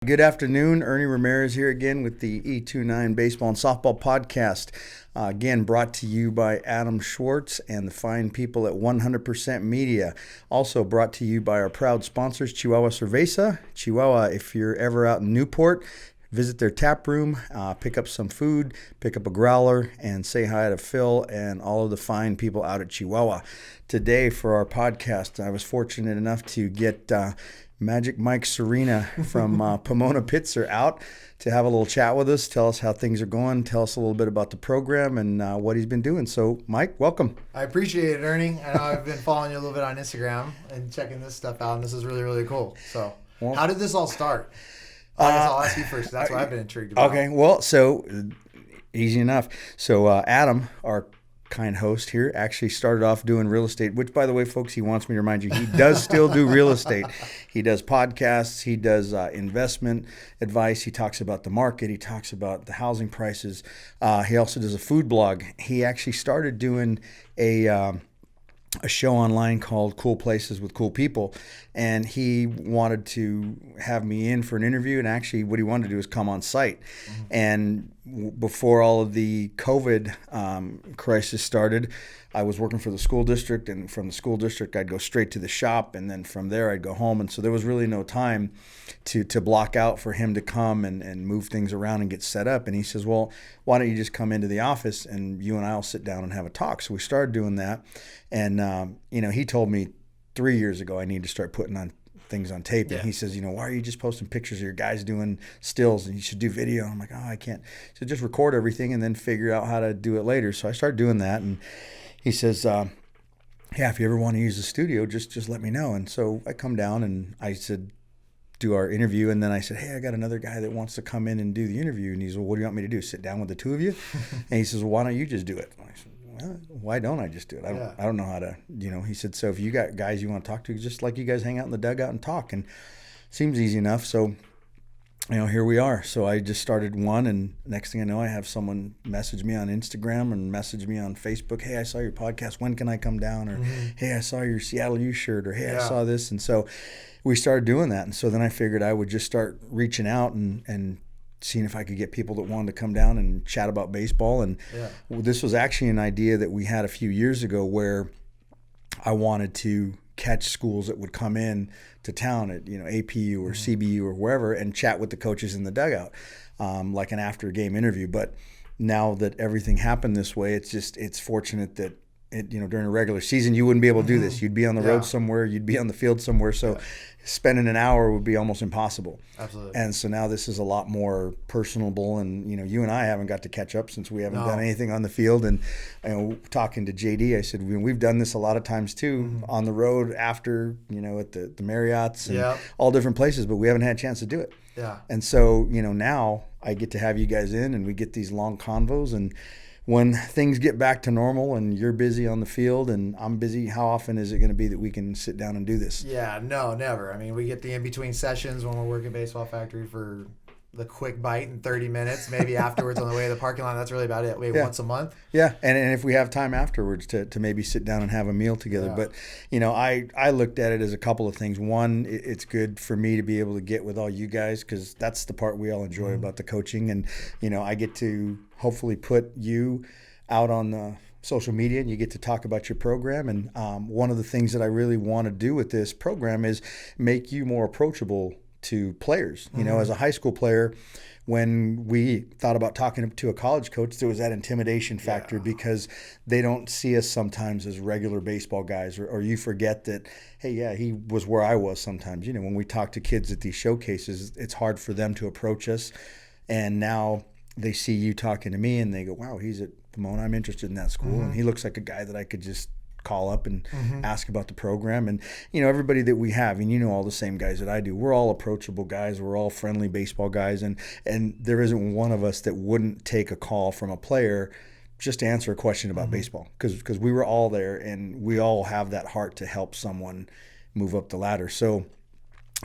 Good afternoon. Ernie Ramirez here again with the E29 Baseball and Softball Podcast. Again, brought to you by Adam Schwartz and the fine people at 100% Media. Also brought to you by our proud sponsors, Chihuahua Cerveza. Chihuahua, if you're ever out in Newport, visit their tap room, pick up some food, pick up a growler, and say hi to Phil and all of the fine people out at Chihuahua. Today for our podcast, I was fortunate enough to get Magic Mike Surina from Pomona Pitzer out to have a little chat with us, tell us how things are going, tell us a little bit about the program and what he's been doing. So, Mike, welcome. I appreciate it, Ernie. I know I've been following you a little bit on Instagram and checking this stuff out, and this is really, really cool. So, how did this all start? I guess I'll ask you first. That's what I've been intrigued about. Okay, well, so easy enough. So, Adam, our kind host here, actually started off doing real estate, which, by the way, folks, he wants me to remind you, he does still do real estate. He does podcasts. He does investment advice. He talks about the market. He talks about the housing prices. He also does a food blog. He actually started doing a show online called Cool Places with Cool People, and he wanted to have me in for an interview, and actually what he wanted to do is come on site. And before all of the COVID crisis started, I was working for the school district, and from the school district I'd go straight to the shop, and then from there I'd go home, and so there was really no time to block out for him to come and move things around and get set up. And he says, well, why don't you just come into the office and you and I will sit down and have a talk. So we started doing that, and he told me 3 years ago I need to start putting on things on tape. And he says, why are you just posting pictures of your guys doing stills, and you should do video? And I'm like, I can't. So just record everything and then figure out how to do it later. So I started doing that, and he says, if you ever want to use the studio, just let me know. And so I come down and I said, do our interview, and then I said, hey, I got another guy that wants to come in and do the interview. And he's, well, what do you want me to do, sit down with the two of you? And he says, well, why don't you just do it? And I said, well, why don't I just do it? I don't know how to, he said, so if you got guys you want to talk to, just like you guys hang out in the dugout and talk, and seems easy enough. So here we are. So I just started one, and next thing I know, I have someone message me on Instagram and message me on Facebook. Hey, I saw your podcast. When can I come down? Or, hey, I saw your Seattle U shirt. Or, hey, I saw this. And so we started doing that. And so then I figured I would just start reaching out and seeing if I could get people that wanted to come down and chat about baseball. And this was actually an idea that we had a few years ago, where I wanted to catch schools that would come in to town at APU or CBU or wherever and chat with the coaches in the dugout, like an after game interview. But now that everything happened this way, it's fortunate that during a regular season you wouldn't be able to do this. You'd be on the road somewhere, you'd be on the field somewhere, so spending an hour would be almost impossible. Absolutely. And so now this is a lot more personable, and you and I haven't got to catch up since we haven't done anything on the field. And talking to JD, I said we've done this a lot of times too, on the road after at the Marriotts and all different places, but we haven't had a chance to do it. And so now I get to have you guys in, and we get these long convos. And when things get back to normal and you're busy on the field and I'm busy, how often is it going to be that we can sit down and do this? No, never. I mean, we get the in-between sessions when we're working Baseball Factory for the quick bite in 30 minutes, maybe afterwards on the way to the parking lot. That's really about it. Once a month. Yeah, and if we have time afterwards to maybe sit down and have a meal together. But, I looked at it as a couple of things. One, it's good for me to be able to get with all you guys, because that's the part we all enjoy about the coaching. And, I get to hopefully put you out on the social media, and you get to talk about your program. And one of the things that I really want to do with this program is make you more approachable to players. As a high school player, when we thought about talking to a college coach, there was that intimidation factor because they don't see us sometimes as regular baseball guys, or you forget that, hey, he was where I was sometimes. When we talk to kids at these showcases, it's hard for them to approach us. And now they see you talking to me and they go, wow, he's at Pomona. I'm interested in that school. And he looks like a guy that I could just call up and ask about the program. And everybody that we have, and all the same guys that I do, we're all approachable guys, we're all friendly baseball guys, and there isn't one of us that wouldn't take a call from a player just to answer a question about baseball, because we were all there, and we all have that heart to help someone move up the ladder. So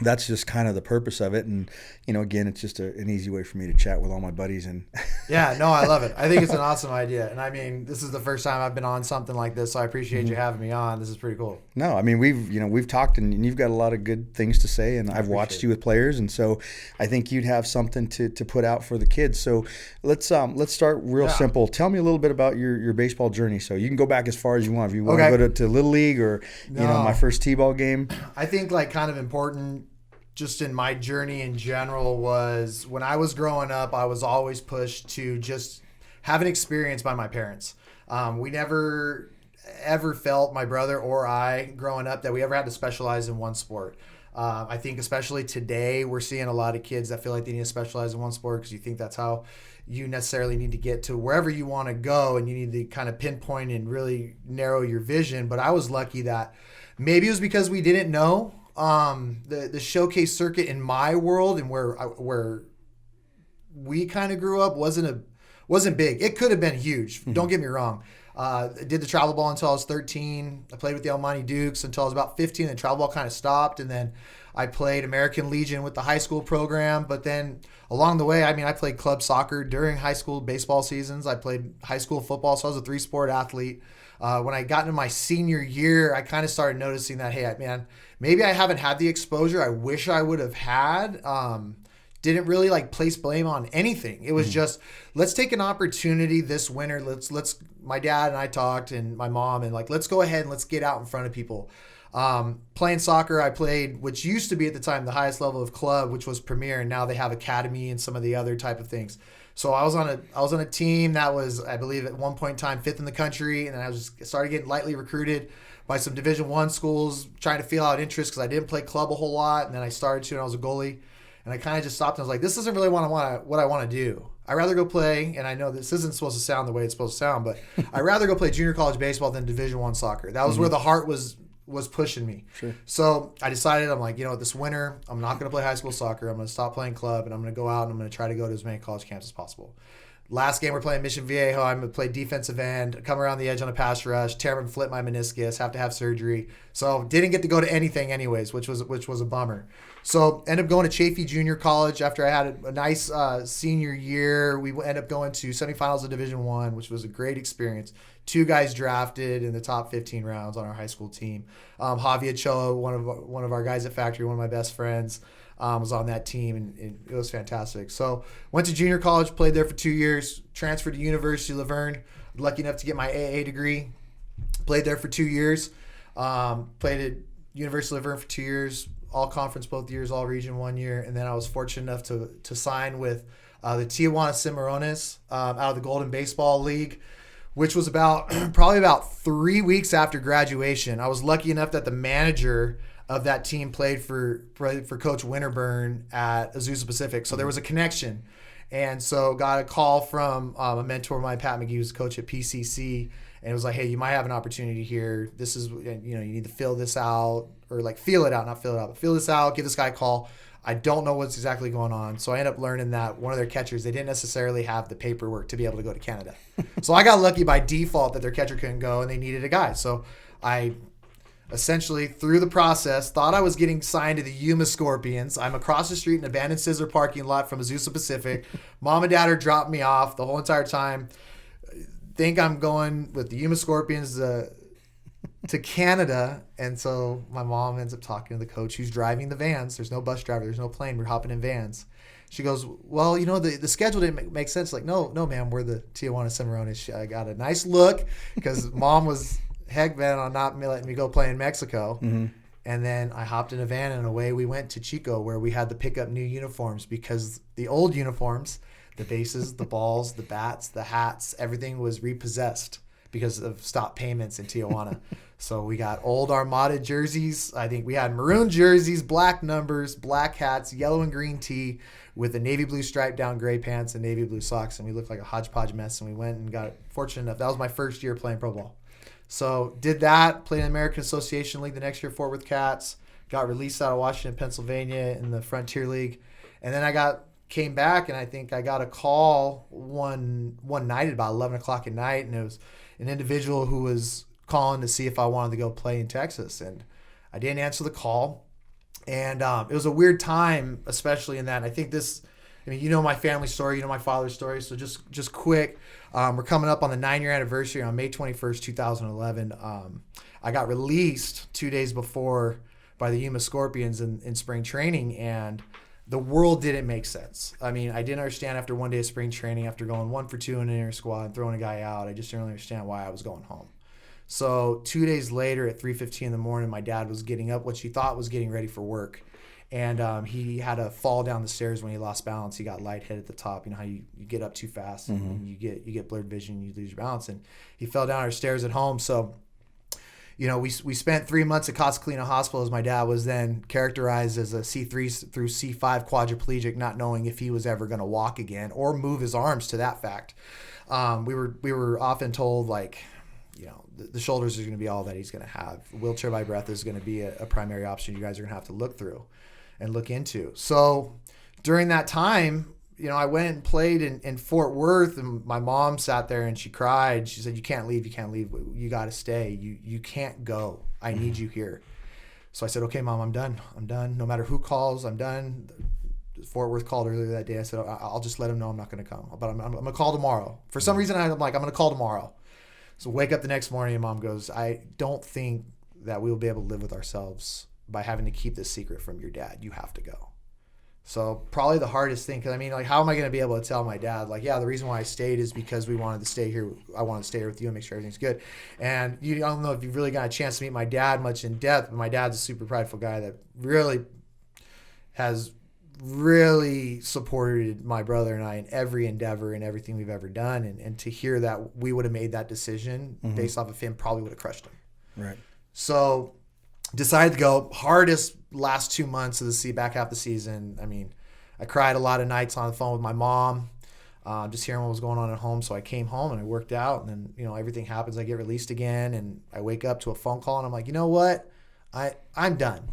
that's just kind of the purpose of it. And, again, it's just an easy way for me to chat with all my buddies. And Yeah, no, I love it. I think it's an awesome idea. And I mean, this is the first time I've been on something like this, so I appreciate you having me on. This is pretty cool. No, I mean, we've talked, and you've got a lot of good things to say, and I've watched you with players, and so I think you'd have something to put out for the kids. So let's start real simple. Tell me a little bit about your baseball journey. So you can go back as far as you want. If you want to go to Little League or my first T-ball game. I think kind of important just in my journey in general was when I was growing up, I was always pushed to just have an experience by my parents. We never ever felt, my brother or I, growing up, that we ever had to specialize in one sport. I think especially today, we're seeing a lot of kids that feel like they need to specialize in one sport because you think that's how you necessarily need to get to wherever you want to go, and you need to kind of pinpoint and really narrow your vision. But I was lucky that maybe it was because we didn't know. The showcase circuit in my world and where we kind of grew up wasn't big. It could have been huge. Mm-hmm. Don't get me wrong. I did the travel ball until I was 13. I played with the El Monte Dukes until I was about 15. And travel ball kind of stopped. And then I played American Legion with the high school program. But then along the way, I played club soccer during high school baseball seasons. I played high school football. So I was a 3-sport athlete. When I got into my senior year, I kind of started noticing that, hey, man, maybe I haven't had the exposure I wish I would have had. Didn't really place blame on anything. It was just, let's take an opportunity this winter. Let's my dad and I talked, and my mom, and let's go ahead and let's get out in front of people. Playing soccer, I played, which used to be at the time the highest level of club, which was Premier, and now they have academy and some of the other type of things. So I was on a team that was, I believe, at one point in time 5th in the country, and then I started getting lightly recruited by some Division I schools, trying to feel out interest because I didn't play club a whole lot, and then I started to, and I was a goalie, and I kind of just stopped, and I was like, this isn't really what I want to do. I'd rather go play, and I know this isn't supposed to sound the way it's supposed to sound, but I'd rather go play junior college baseball than Division I soccer. That was where the heart was pushing me. Sure. So I decided, I'm like, this winter, I'm not going to play high school soccer. I'm going to stop playing club, and I'm going to go out and I'm going to try to go to as many college camps as possible. Last game, we're playing Mission Viejo. I'm going to play defensive end, come around the edge on a pass rush, tear and flip my meniscus, have to have surgery. So didn't get to go to anything anyways, which was a bummer. So ended up going to Chaffee Junior College after I had a nice senior year. We ended up going to semifinals of Division I, which was a great experience. 2 guys drafted in the top 15 rounds on our high school team. Javi Ochoa, one of our guys at Factory, one of my best friends, was on that team, and it was fantastic. So went to junior college, played there for 2 years, transferred to University of Laverne, lucky enough to get my AA degree, played there for 2 years, played at University of Laverne for 2 years, all conference both years, all region 1 year, and then I was fortunate enough to sign with the Tijuana Cimarrones out of the Golden Baseball League, which was probably about 3 weeks after graduation. I was lucky enough that the manager of that team played for Coach Winterburn at Azusa Pacific. So there was a connection. And so got a call from a mentor of mine, Pat McGee, who's coach at PCC. And it was like, hey, you might have an opportunity here. This is, you need to fill this out, or feel it out, not fill it out, but fill this out, give this guy a call. I don't know what's exactly going on. So I ended up learning that one of their catchers, they didn't necessarily have the paperwork to be able to go to Canada. So I got lucky by default that their catcher couldn't go, and they needed a guy. So I essentially, through the process, thought I was getting signed to the Yuma Scorpions. I'm across the street in an abandoned scissor parking lot from Azusa Pacific. Mom and dad are dropping me off the whole entire time. Think I'm going with the Yuma Scorpions to Canada. And so my mom ends up talking to the coach who's driving the vans. There's no bus driver. There's no plane. We're hopping in vans. She goes, well, the schedule didn't make sense. Like, no, ma'am, we're the Tijuana Cimarrones. I got a nice look because mom was heck bent on not letting me go play in Mexico. Mm-hmm. And then I hopped in a van, and away we went to Chico, where we had to pick up new uniforms because the old uniforms, the bases, the balls, the bats, the hats, everything was repossessed because of stop payments in Tijuana. So we got old Armada jerseys. I think we had maroon jerseys, black numbers, black hats, yellow and green tee with a navy blue stripe down gray pants and navy blue socks. And we looked like a hodgepodge mess. And we went and got fortunate enough. That was my first year playing pro ball. So did that, played in the American Association League the next year, Fort Worth Cats. Got released out of Washington, Pennsylvania in the Frontier League. And then I came back, and I think I got a call one night at about 11 o'clock at night, and it was an individual who was calling to see if I wanted to go play in Texas. And I didn't answer the call. And it was a weird time, especially in that. And I think this, I mean, you know my family story, you know my father's story. So just quick, we're coming up on the 9-year anniversary on May 21st, 2011. I got released 2 days before by the Yuma Scorpions in spring training, and the world didn't make sense. I mean, I didn't understand after 1 day of spring training, after going 1 for 2 in an inter squad and throwing a guy out, I just didn't really understand why I was going home. So 2 days later at 3:15 in the morning, my dad was getting up, what she thought was getting ready for work. And he had a fall down the stairs when he lost balance. He got lightheaded at the top. You know how you get up too fast and you get blurred vision, you lose your balance. And he fell down our stairs at home. So, you know, we spent 3 months at Casa Colina Hospital as my dad was then characterized as a C3 through C5 quadriplegic, not knowing if he was ever going to walk again or move his arms, to that fact. We were often told, like, you know, the shoulders are going to be all that he's going to have. Wheelchair by breath is going to be a primary option you guys are going to have to look through and look into. So during that time, you know, I went and played in Fort Worth, and my mom sat there and she cried. She said, you can't leave. You got to stay. You can't go. I need you here. So I said, okay, Mom, I'm done. No matter who calls, I'm done. Fort Worth called earlier that day. I said, I'll just let him know I'm not going to come, but I'm going to call tomorrow. For some reason, I'm like, I'm going to call tomorrow. So wake up the next morning and Mom goes, I don't think that we will be able to live with ourselves by having to keep this secret from your dad. You have to go. So probably the hardest thing, because I mean, like, how am I going to be able to tell my dad, like, yeah, the reason why I stayed is because we wanted to stay here. I wanted to stay here with you and make sure everything's good. And I don't know if you've really got a chance to meet my dad much in depth, but my dad's a super prideful guy that really has really supported my brother and I in every endeavor and everything we've ever done. And to hear that we would have made that decision based off of him probably would have crushed him. Right. So decided to go. Hardest last 2 months of the back half of the season. I mean, I cried a lot of nights on the phone with my mom, just hearing what was going on at home. So I came home and I worked out, and then, you know, everything happens. I get released again, and I wake up to a phone call, and I'm like, you know what? I'm done.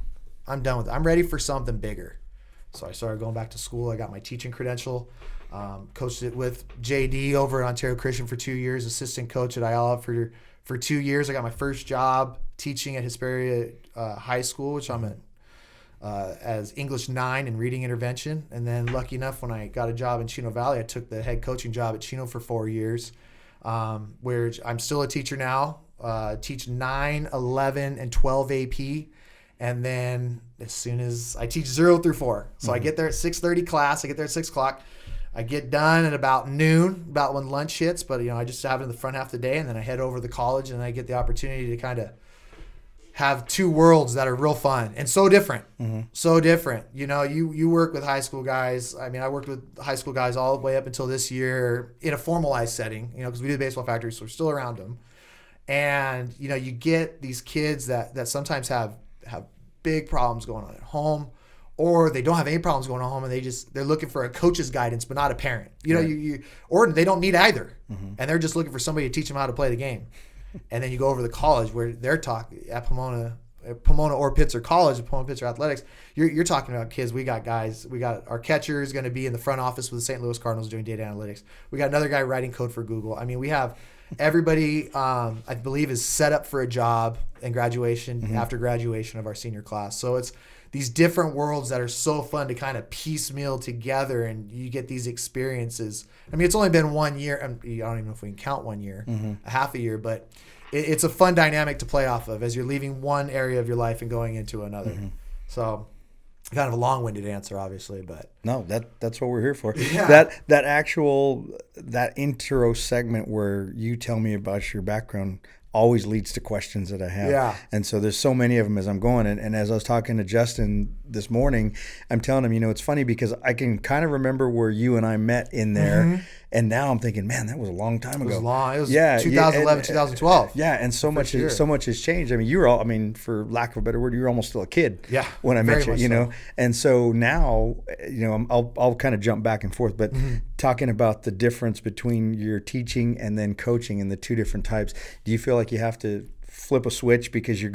I'm done with it. I'm ready for something bigger. So I started going back to school. I got my teaching credential, coached it with JD over at Ontario Christian for 2 years, assistant coach at Ayala for 2 years. I got my first job teaching at Hesperia High School, which I'm at as English 9 and reading intervention. And then lucky enough, when I got a job in Chino Valley, I took the head coaching job at Chino for 4 years, where I'm still a teacher now, teach 9, 11, and 12 AP. And then as soon as I teach 0 through 4. So I get there at 6:30 class. I get there at 6 o'clock. I get done at about noon, about when lunch hits. But, you know, I just have it in the front half of the day. And then I head over to the college, and I get the opportunity to kind of have two worlds that are real fun and so different. So different. You know, you work with high school guys. I mean, I worked with high school guys all the way up until this year in a formalized setting, you know, because we do the baseball factory, so we're still around them. And, you know, you get these kids that sometimes have big problems going on at home, or they don't have any problems going on at home, and they're looking for a coach's guidance, but not a parent. You know, or they don't need either, and they're just looking for somebody to teach them how to play the game. And then you go over to the college where they're talking at Pomona or Pitzer College, Pomona Pitzer Athletics. You're talking about kids. We got guys. We got our catcher is going to be in the front office with the St. Louis Cardinals doing data analytics. We got another guy writing code for Google. I mean, we have everybody. I believe is set up for a job and graduation after graduation of our senior class. So it's these different worlds that are so fun to kind of piecemeal together, and you get these experiences. I mean, it's only been 1 year. I don't even know if we can count 1 year, a half a year, but it's a fun dynamic to play off of as you're leaving one area of your life and going into another. So kind of a long-winded answer, obviously, but no, that's what we're here for. Yeah. That intro segment where you tell me about your background always leads to questions that I have. Yeah. And so there's so many of them as I'm going. And as I was talking to Justin this morning, I'm telling him, you know, it's funny because I can kind of remember where you and I met in there. And now I'm thinking, man, that was a long time ago. It was 2011, 2012. Yeah, and so much has changed. I mean, for lack of a better word, you were almost still a kid. Yeah, when I met you, you know. So. And so now, you know, I'll kind of jump back and forth, but talking about the difference between your teaching and then coaching and the two different types, do you feel like you have to flip a switch because you're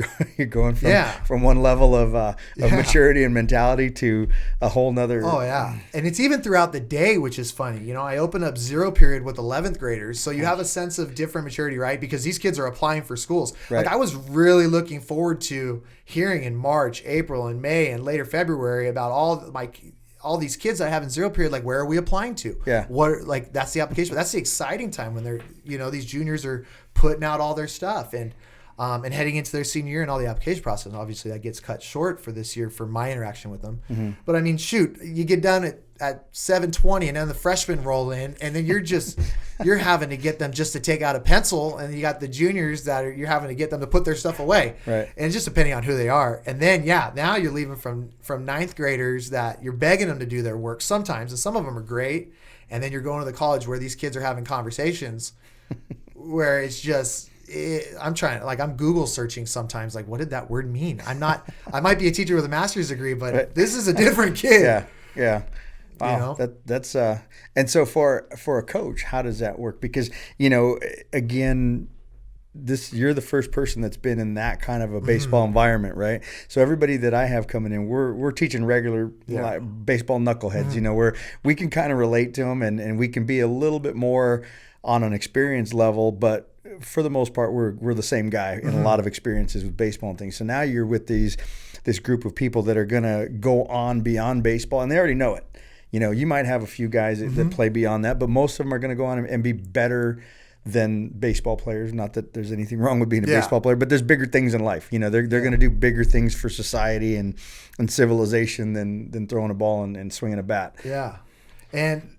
going from Yeah. from one level of maturity and mentality to a whole nother. Oh yeah, and it's even throughout the day, which is funny. You know, I open up zero period with 11th graders, so you have a sense of different maturity, right? Because these kids are applying for schools. Right. Like I was really looking forward to hearing in March, April, and May, and later February about all these kids that I have in zero period. Like, where are we applying to? Yeah. Like that's the application. That's the exciting time when they're, you know, these juniors are putting out all their stuff and heading into their senior year and all the application process. Obviously, that gets cut short for this year for my interaction with them. Mm-hmm. But I mean, shoot, you get done at 7:20, and then the freshmen roll in, and then you're having to get them just to take out a pencil, and you got the juniors you're having to get them to put their stuff away. Right. And it's just depending on who they are. And then now you're leaving from ninth graders that you're begging them to do their work sometimes, and some of them are great. And then you're going to the college where these kids are having conversations where it's just. I'm Google searching sometimes, like, what did that word mean? I might be a teacher with a master's degree, but this is a different kid. Yeah. Wow. You know? That's and so for a coach, how does that work? Because, you know, again, you're the first person that's been in that kind of a baseball environment, right? So everybody that I have coming in, we're teaching regular baseball knuckleheads, you know, where we can kind of relate to them and we can be a little bit more on an experience level, but for the most part, we're the same guy in a lot of experiences with baseball and things. So now you're with this group of people that are going to go on beyond baseball, and they already know it. You know, you might have a few guys that play beyond that, but most of them are going to go on and be better than baseball players. Not that there's anything wrong with being a baseball player, but there's bigger things in life. You know, they're going to do bigger things for society and civilization than throwing a ball and swinging a bat. Yeah. And,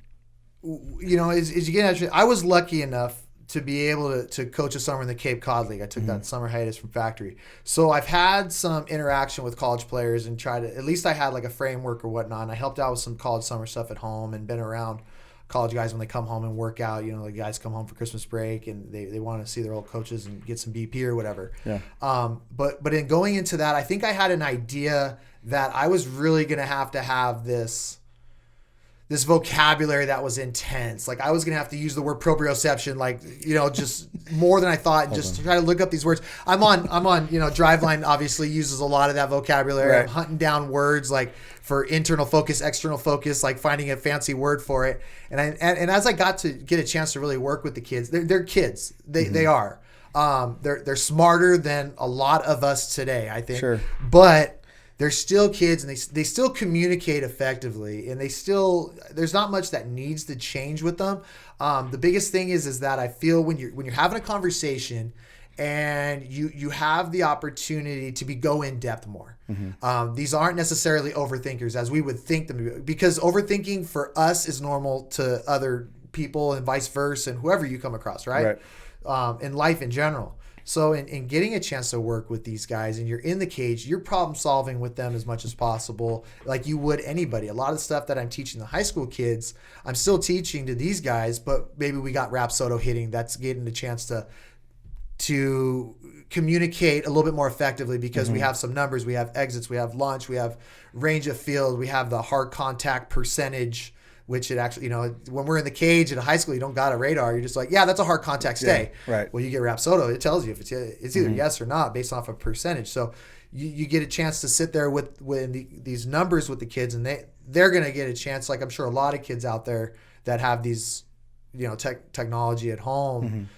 you know, as you get actually, I was lucky enough to be able to coach a summer in the Cape Cod League. I took that summer hiatus from factory. So I've had some interaction with college players and at least I had like a framework or whatnot. And I helped out with some college summer stuff at home and been around college guys when they come home and work out. You know, the guys come home for Christmas break and they want to see their old coaches and get some BP or whatever. Yeah. But in going into that, I think I had an idea that I was really going to have this vocabulary that was intense. Like I was going to have to use the word proprioception, like, you know, just more than I thought, just to try to look up these words. I'm on, you know, Driveline obviously uses a lot of that vocabulary. Right. I'm hunting down words like for internal focus, external focus, like finding a fancy word for it. And as I got to get a chance to really work with the kids, they're kids. They are. They're smarter than a lot of us today, I think. Sure. But they're still kids, and they still communicate effectively, and there's not much that needs to change with them. The biggest thing is that I feel when you're having a conversation and you have the opportunity to go in depth more. These aren't necessarily overthinkers as we would think them to be, because overthinking for us is normal to other people and vice versa, and whoever you come across, right? In life in general. So in getting a chance to work with these guys and you're in the cage, you're problem solving with them as much as possible, like you would anybody. A lot of stuff that I'm teaching the high school kids, I'm still teaching to these guys, but maybe we got Rapsodo hitting. That's getting a chance to communicate a little bit more effectively because we have some numbers, we have exits, we have launch, we have range of field, we have the hard contact percentage, which it actually, you know, when we're in the cage at a high school, you don't got a radar. You're just like, yeah, that's a hard contact stay. Yeah, right. Well, you get Rapsodo, it tells you if it's either yes or not based off a percentage. So you get a chance to sit there with these numbers with the kids, and they're going to get a chance, like I'm sure a lot of kids out there that have these, you know, technology at home.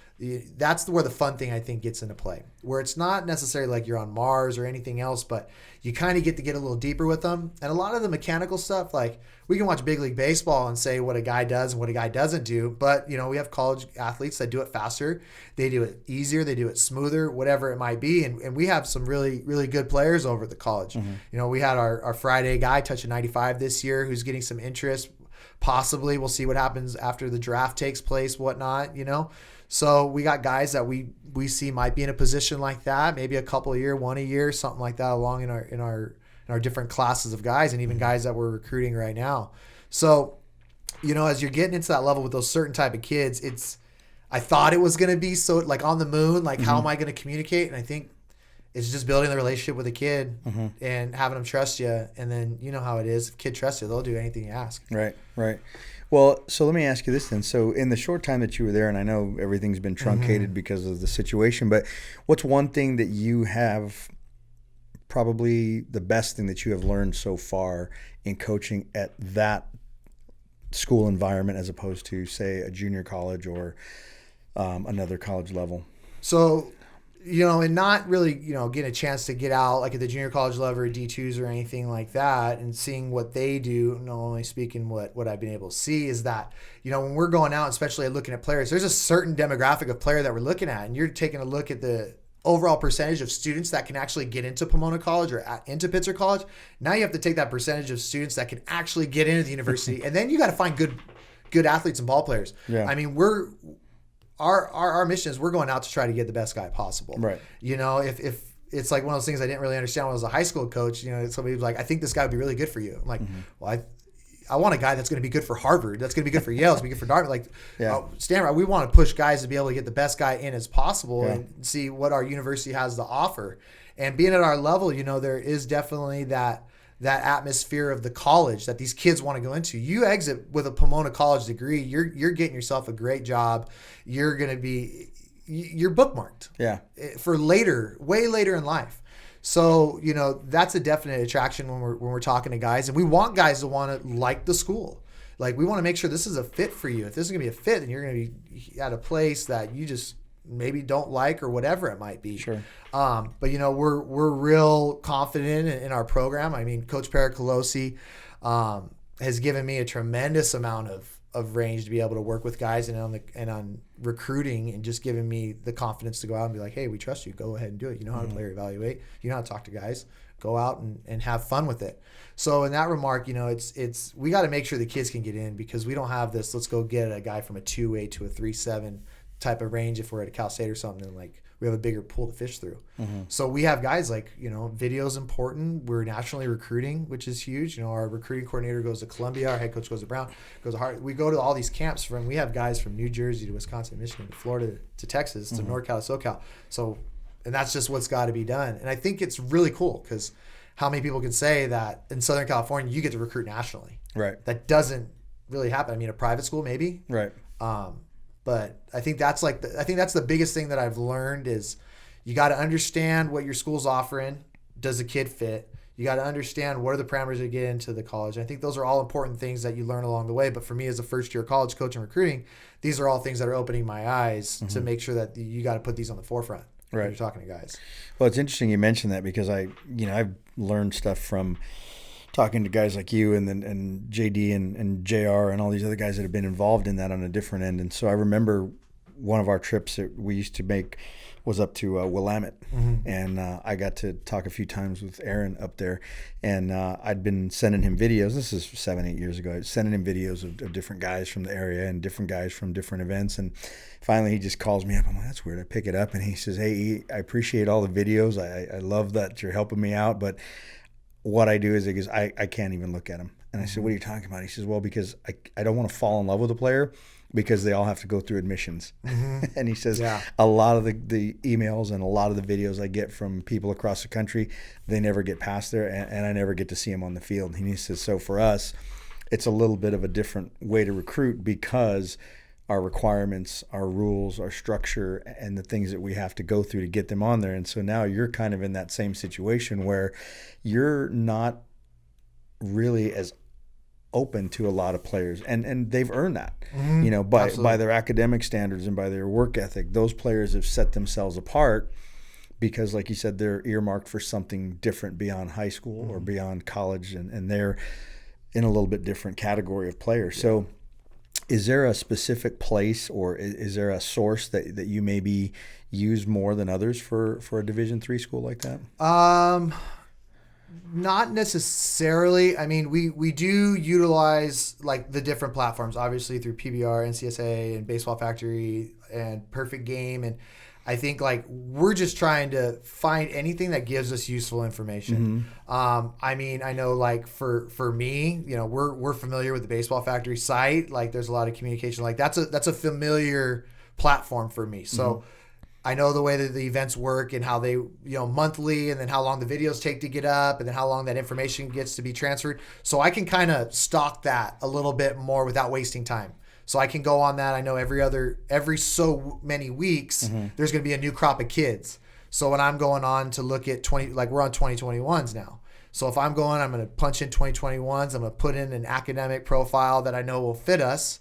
That's where the fun thing I think gets into play, where it's not necessarily like you're on Mars or anything else, but you kind of get to get a little deeper with them. And a lot of the mechanical stuff, like we can watch Big League Baseball and say what a guy does and what a guy doesn't do, but you know, we have college athletes that do it faster, they do it easier, they do it smoother, whatever it might be. And we have some really, really good players over at the college. You know, we had our Friday guy touching 95 this year who's getting some interest. Possibly we'll see what happens after the draft takes place, whatnot, you know. So we got guys that we see might be in a position like that, maybe a couple a year, one a year, something like that along in our different classes of guys, and even guys that we're recruiting right now. So, you know, as you're getting into that level with those certain type of kids, I thought it was going to be so like on the moon, like how am I going to communicate? And I think It's just building the relationship with a kid and having them trust you. And then you know how it is. If a kid trusts you, they'll do anything you ask. Right, right. Well, so let me ask you this then. So in the short time that you were there, and I know everything's been truncated because of the situation, but what's one thing that you have, probably the best thing that you have learned so far in coaching at that school environment as opposed to, say, a junior college or another college level? So, and not really, getting a chance to get out like at the junior college level or D2s or anything like that and seeing what they do, not only speaking what I've been able to see is that, when we're going out, especially looking at players, there's a certain demographic of player that we're looking at, and you're taking a look at the overall percentage of students that can actually get into Pomona College or into Pitzer College. Now you have to take that percentage of students that can actually get into the university, and then you got to find good athletes and ball players. Yeah. I mean, our mission is we're going out to try to get the best guy possible. Right. If it's like one of those things I didn't really understand when I was a high school coach, somebody was like, I think this guy would be really good for you. I'm like, well, I want a guy that's going to be good for Harvard. That's going to be good for Yale. It's going to be good for Dartmouth. Stanford, we want to push guys to be able to get the best guy in as possible and see what our university has to offer. And being at our level, there is definitely that atmosphere of the college that these kids want to go into. You exit with a Pomona College degree, you're getting yourself a great job. You're bookmarked. Yeah. For later, way later in life. So, that's a definite attraction when we're talking to guys, and we want guys to want to like the school. Like, we want to make sure this is a fit for you. If this is going to be a fit, then you're going to be at a place that you just maybe don't like or whatever it might be. Sure. But we're real confident in our program. I mean, Coach Pericolosi has given me a tremendous amount of range to be able to work with guys and on recruiting, and just giving me the confidence to go out and be like, hey, we trust you. Go ahead and do it. You know how to player evaluate. You know how to talk to guys. Go out and have fun with it. So in that remark, it's we got to make sure the kids can get in, because we don't have this, let's go get a guy from a 2.8 to a 3.7 type of range if we're at a Cal State or something, and like we have a bigger pool to fish through. So we have guys like, video's important. We're nationally recruiting, which is huge. Our recruiting coordinator goes to Columbia, our head coach goes to Brown, goes to Hart. We go to all these camps we have guys from New Jersey to Wisconsin, Michigan, to Florida, to Texas, to NorCal, to SoCal. So, and that's just what's got to be done. And I think it's really cool, because how many people can say that in Southern California you get to recruit nationally? Right. That doesn't really happen. I mean, a private school maybe. Right. But I think that's the biggest thing that I've learned is you got to understand what your school's offering. Does the kid fit? You got to understand what are the parameters to get into the college. I think those are all important things that you learn along the way. But for me as a first-year college coach and recruiting, these are all things that are opening my eyes to make sure that you got to put these on the forefront when you're talking to guys. Well, it's interesting you mentioned that, because I've learned stuff from talking to guys like you and JD and JR and all these other guys that have been involved in that on a different end. And so I remember one of our trips that we used to make was up to Willamette. And I got to talk a few times with Aaron up there. And I'd been sending him videos. This is 7-8 years ago. I was sending him videos of different guys from the area and different guys from different events. And finally he just calls me up. I'm like, that's weird. I pick it up and he says, hey, I appreciate all the videos. I love that you're helping me out. But what I do is, he goes, I can't even look at them. And I said, what are you talking about? He says, well, because I don't want to fall in love with a player, because they all have to go through admissions. And he says, a lot of the emails and a lot of the videos I get from people across the country, they never get past there, and I never get to see them on the field. And he says, so for us, it's a little bit of a different way to recruit, because our requirements, our rules, our structure, and the things that we have to go through to get them on there. And so now you're kind of in that same situation where you're not really as open to a lot of players, and they've earned that, by their academic standards and by their work ethic. Those players have set themselves apart because, like you said, they're earmarked for something different beyond high school or beyond college, and they're in a little bit different category of players. So is there a specific place, or is there a source that you maybe use more than others for a Division III school like that? Not necessarily. I mean, we do utilize like the different platforms, obviously through PBR, NCSA, and Baseball Factory, and Perfect Game, and I think like we're just trying to find anything that gives us useful information. I mean, I know like for me, we're familiar with the Baseball Factory site. Like there's a lot of communication. Like that's a familiar platform for me. So I know the way that the events work and how they, monthly, and then how long the videos take to get up, and then how long that information gets to be transferred. So I can kind of stalk that a little bit more without wasting time. So I can go on that. I know every so many weeks, there's going to be a new crop of kids. So when I'm going on to look at we're on 2021s now. So if I'm going to punch in 2021s. I'm going to put in an academic profile that I know will fit us,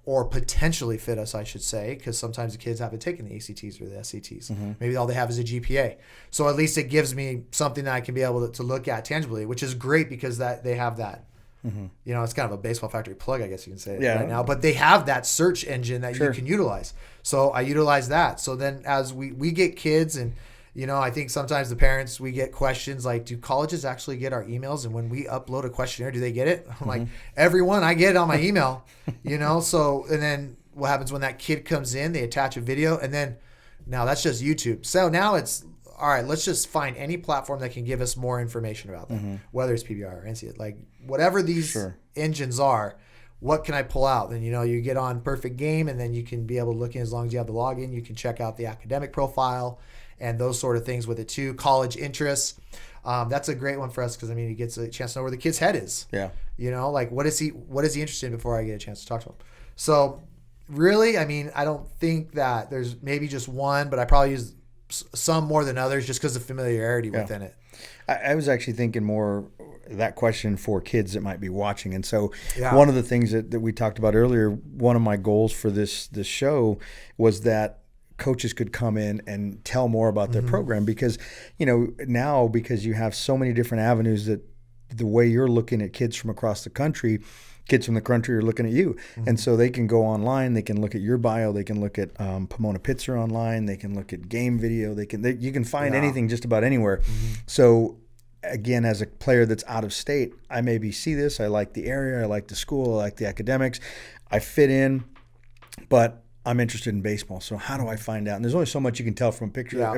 or potentially fit us, I should say, because sometimes the kids haven't taken the ACTs or the SATs. Maybe all they have is a GPA. So at least it gives me something that I can be able to look at tangibly, which is great because that they have that. It's kind of a baseball factory plug, I guess you can say right now. But they have that search engine that you can utilize. So I utilize that. So then as we get kids, and I think sometimes the parents, we get questions like, do colleges actually get our emails? And when we upload a questionnaire, do they get it? I'm like, everyone, I get it on my email, So, and then what happens when that kid comes in, they attach a video, and then now that's just YouTube. So now it's, all right, let's just find any platform that can give us more information about them, whether it's PBR or NCAA, like whatever these engines are. What can I pull out? Then, you get on Perfect Game, and then you can be able to look in, as long as you have the login, you can check out the academic profile and those sort of things with it too. College interests. That's a great one for us because, it gets a chance to know where the kid's head is. Yeah. Like what is he interested in before I get a chance to talk to him. So really, I don't think that there's maybe just one, but I probably use some more than others just because of familiarity within it. I was actually thinking more that question for kids that might be watching. And so one of the things that we talked about earlier, one of my goals for this show was that coaches could come in and tell more about their program, because now, because you have so many different avenues, that the way you're looking at kids from across the country, kids from the country are looking at you. And so they can go online, they can look at your bio, they can look at Pomona Pitzer online, they can look at game video, you can find anything just about anywhere. So again, as a player that's out of state, I maybe see this, I like the area, I like the school, I like the academics, I fit in, but I'm interested in baseball. So how do I find out? And there's only so much you can tell from a picture. Yeah.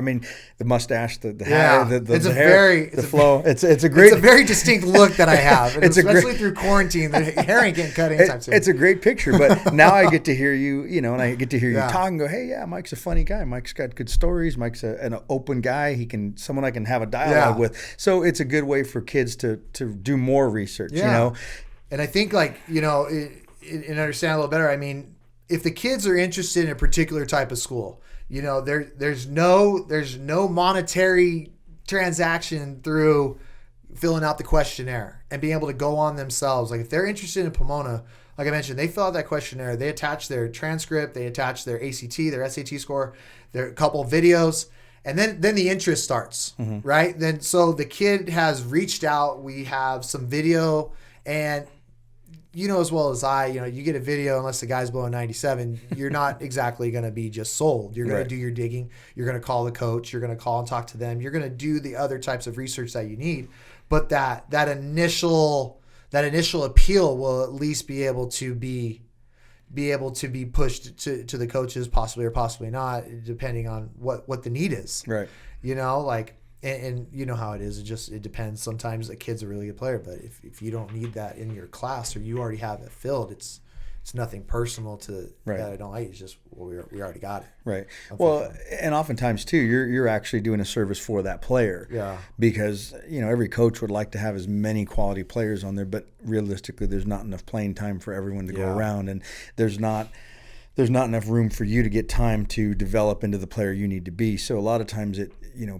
The mustache, the hair, the hair, the flow. It's a very distinct look that I have. And especially through quarantine, the hair ain't getting cut anytime soon. It's a great picture. But now I get to hear you, and I get to hear you talk and go, hey, yeah, Mike's a funny guy. Mike's got good stories. Mike's an open guy. Someone I can have a dialogue with. So it's a good way for kids to do more research, And I think and understand a little better, if the kids are interested in a particular type of school, there's no monetary transaction through filling out the questionnaire and being able to go on themselves. Like if they're interested in Pomona, like I mentioned, they fill out that questionnaire, they attach their transcript, they attach their ACT, their SAT score, their couple of videos, and then the interest starts, right? Then so the kid has reached out, we have some video, and as well as I, you get a video, unless the guy's blowing 97, you're not exactly going to be just sold. You're going to do your digging. You're going to call the coach. You're going to call and talk to them. You're going to do the other types of research that you need. But that initial appeal will at least be able to be pushed to the coaches, possibly or possibly not, depending on what the need is. Right. And you know how it is. It depends. Sometimes a kid's a really good player, but if you don't need that in your class or you already have it filled, it's nothing personal to that I don't like. It's just we already got it. Right. Well, and oftentimes too, you're actually doing a service for that player. Yeah. Because every coach would like to have as many quality players on there, but realistically, there's not enough playing time for everyone to go around, and there's not enough room for you to get time to develop into the player you need to be. So a lot of times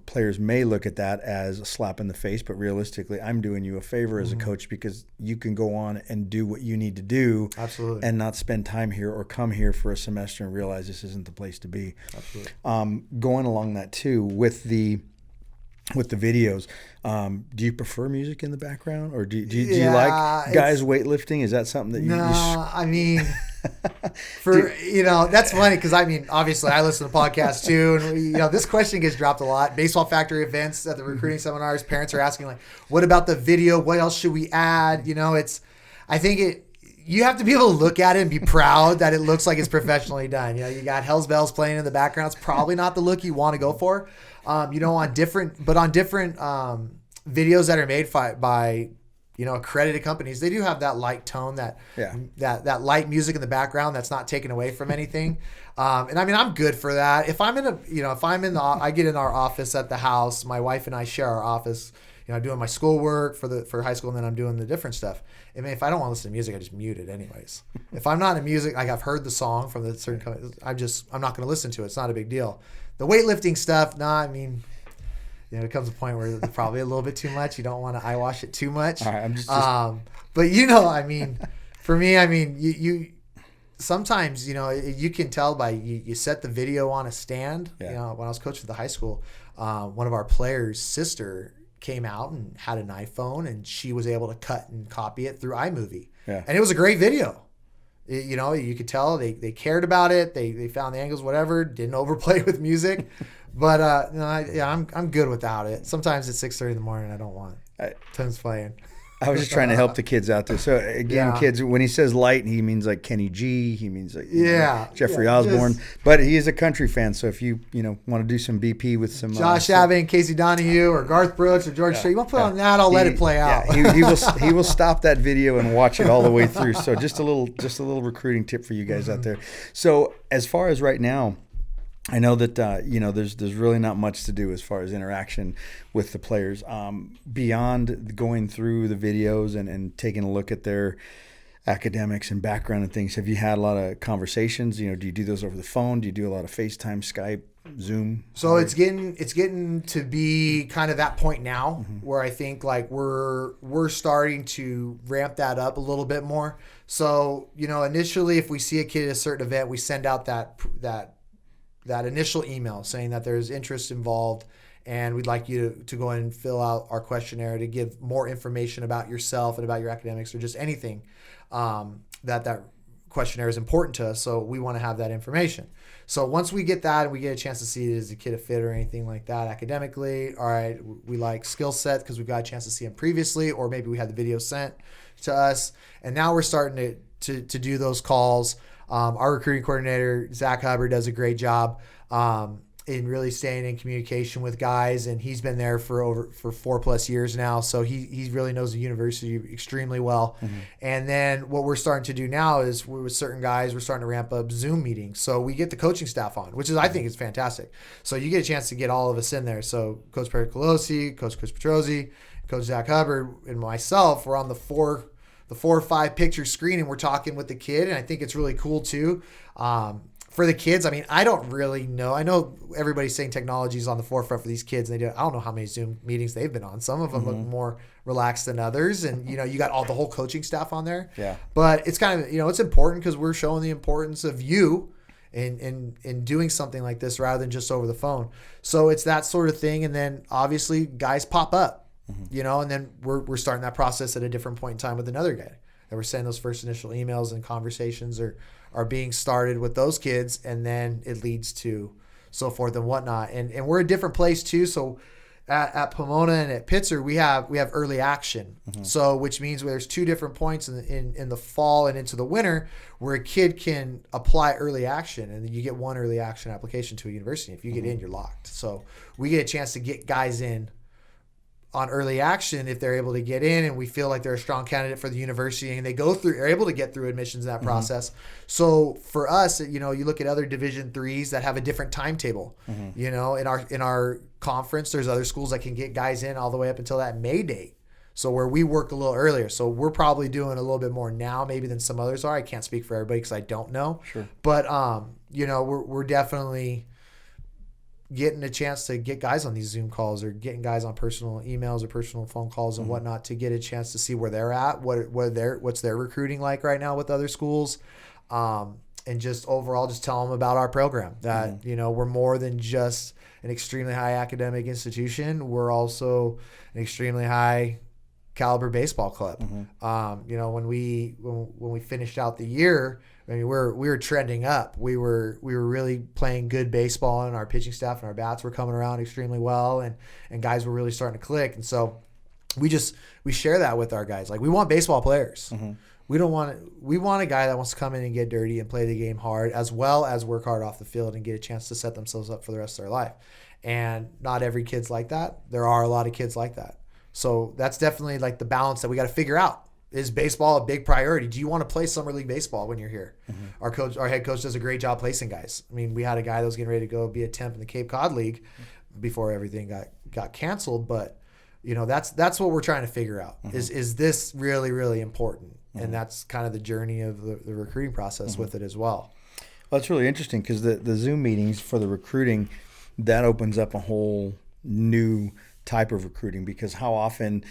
players may look at that as a slap in the face, but realistically, I'm doing you a favor as a coach because you can go on and do what you need to do. Absolutely. And not spend time here or come here for a semester and realize this isn't the place to be. Absolutely. Going along that too, with the videos, do you prefer music in the background, or do you like guys weightlifting? Is that something that you? That's funny because obviously I listen to podcasts too, and this question gets dropped a lot. Baseball Factory events at the recruiting seminars, parents are asking what about the video? What else should we add? You have to be able to look at it and be proud that it looks like it's professionally done. You got Hell's Bells playing in the background. It's probably not the look you want to go for. On different videos that are made by accredited companies, they do have that light tone, that light music in the background that's not taken away from anything. And I mean, I'm good for that. If I'm I get in our office at the house, my wife and I share our office, doing my schoolwork for high school, and then I'm doing the different stuff. I mean, if I don't want to listen to music, I just mute it anyways. If I'm not in music, like I've heard the song from the certain company, I'm not going to listen to it. It's not a big deal. The weightlifting stuff, I mean, it comes a point where it's probably a little bit too much. You don't want to eyewash it too much. All right, I'm just but I mean, for me, I mean, you sometimes, you can tell by you set the video on a stand. Yeah. When I was coaching at the high school, one of our players' sister came out and had an iPhone, and she was able to cut and copy it through iMovie. Yeah. And it was a great video. You could tell they cared about it. They found the angles, whatever, didn't overplay with music. But I'm good without it. Sometimes at 6:30 in the morning, I don't want Tim's playing. I was just trying to help the kids out there. So again, kids, when he says light, he means like Kenny G. He means like Jeffrey Osborne. But he is a country fan. So if you want to do some BP with some Josh Abbott, Casey Donahue, or Garth Brooks, or George Strait, you want to put on that? I'll let it play out. He will stop that video and watch it all the way through. So just a little recruiting tip for you guys out there. So as far as right now, I know that there's really not much to do as far as interaction with the players beyond going through the videos and taking a look at their academics and background and things. Have you had a lot of conversations? Do you do those over the phone? Do you do a lot of FaceTime, Skype, Zoom? So it's getting to be kind of that point now where I think like we're starting to ramp that up a little bit more. So initially, if we see a kid at a certain event, we send out that initial email saying that there's interest involved, and we'd like you to go in and fill out our questionnaire to give more information about yourself and about your academics, or just anything that questionnaire is important to us. So we want to have that information. So once we get that and we get a chance to see, is the kid a fit or anything like that academically, all right, we like skill set because we've got a chance to see him previously, or maybe we had the video sent to us, and now we're starting to do those calls. Our recruiting coordinator, Zach Hubbard, does a great job in really staying in communication with guys, and he's been there for 4+ years now, so he really knows the university extremely well. And then what we're starting to do now is with certain guys, we're starting to ramp up Zoom meetings. So we get the coaching staff on, which is I think is fantastic. So you get a chance to get all of us in there. So Coach Perry Colosi, Coach Chris Petrozzi, Coach Zach Hubbard, and myself, we're on the 4 or 5 picture screen, and we're talking with the kid, and I think it's really cool too. For the kids, I mean, I don't really know. I know everybody's saying technology is on the forefront for these kids, and I don't know how many Zoom meetings they've been on. Some of them look more relaxed than others, and you got the whole coaching staff on there. Yeah. But it's kind of it's important because we're showing the importance of you in doing something like this rather than just over the phone. So it's that sort of thing, and then obviously guys pop up. And then we're starting that process at a different point in time with another guy. And we're saying those first initial emails and conversations are being started with those kids, and then it leads to so forth and whatnot. And we're a different place too. So at Pomona and at Pitzer, we have early action. So which means there's 2 different points in the fall and into the winter where a kid can apply early action, and then you get 1 early action application to a university. If you get in, you're locked. So we get a chance to get guys in on early action if they're able to get in, and we feel like they're a strong candidate for the university, and are able to get through admissions in that process. So for us, you look at other Division IIIs that have a different timetable. In our conference, there's other schools that can get guys in all the way up until that May date. So where we work a little earlier. So we're probably doing a little bit more now maybe than some others are. I can't speak for everybody because I don't know. Sure. But we're definitely getting a chance to get guys on these Zoom calls, or getting guys on personal emails or personal phone calls and whatnot, to get a chance to see where they're at, what's their recruiting like right now with other schools, and just overall just tell them about our program, that we're more than just an extremely high academic institution. We're also an extremely high caliber baseball club. When we finished out the year, I mean, we were trending up. We were really playing good baseball, and our pitching staff and our bats were coming around extremely well, and guys were really starting to click. And so we share that with our guys. Like, we want baseball players. We want a guy that wants to come in and get dirty and play the game hard, as well as work hard off the field and get a chance to set themselves up for the rest of their life. And not every kid's like that. There are a lot of kids like that. So that's definitely like the balance that we got to figure out. Is baseball a big priority? Do you want to play summer league baseball when you're here? Our head coach does a great job placing guys. I mean, we had a guy that was getting ready to go be a temp in the Cape Cod League before everything got canceled. But that's what we're trying to figure out. Is this really, really important? And that's kind of the journey of the recruiting process with it as well. Well, it's really interesting because the Zoom meetings for the recruiting, that opens up a whole new type of recruiting, because how often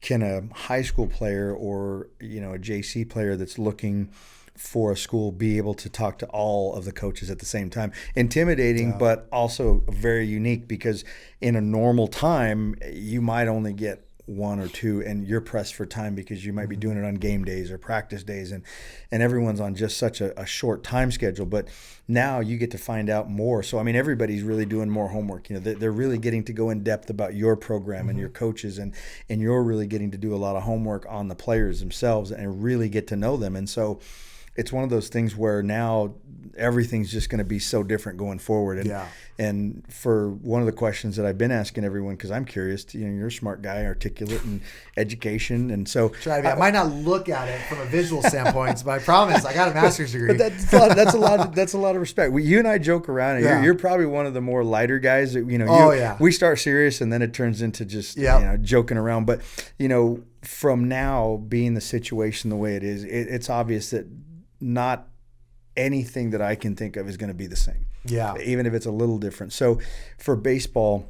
can a high school player or a JC player that's looking for a school be able to talk to all of the coaches at the same time? Intimidating, but also very unique, because in a normal time you might only get one or two, and you're pressed for time because you might be doing it on game days or practice days, and everyone's on just such a short time schedule. But now you get to find out more. So I mean, everybody's really doing more homework. They're really getting to go in depth about your program and your coaches, and you're really getting to do a lot of homework on the players themselves and really get to know them. And so it's one of those things where now everything's just going to be so different going forward. And for one of the questions that I've been asking everyone, because I'm curious, you're a smart guy, articulate, and education, and so I might not look at it from a visual standpoint, but I promise I got a master's degree. But that's a lot of respect. You and I joke around, and you're probably one of the more lighter guys. We start serious, and then it turns into just joking around. But from now being the situation the way it is, it's obvious that not anything that I can think of is going to be the same. Yeah. Even if it's a little different. So for baseball,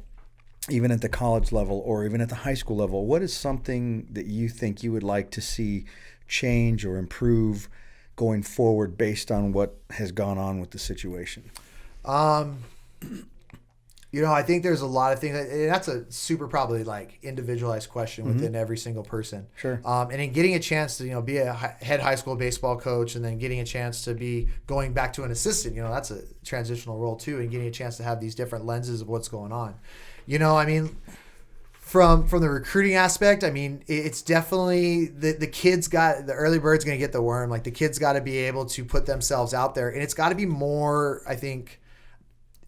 even at the college level or even at the high school level, what is something that you think you would like to see change or improve going forward based on what has gone on with the situation? I think there's a lot of things, and that's a super probably like individualized question within every single person. Sure. And in getting a chance to, be a head high school baseball coach, and then getting a chance to be going back to an assistant, that's a transitional role too, and getting a chance to have these different lenses of what's going on. From the recruiting aspect, it's definitely the kids got, the early bird's going to get the worm. Like the kids got to be able to put themselves out there, and it's got to be more, I think,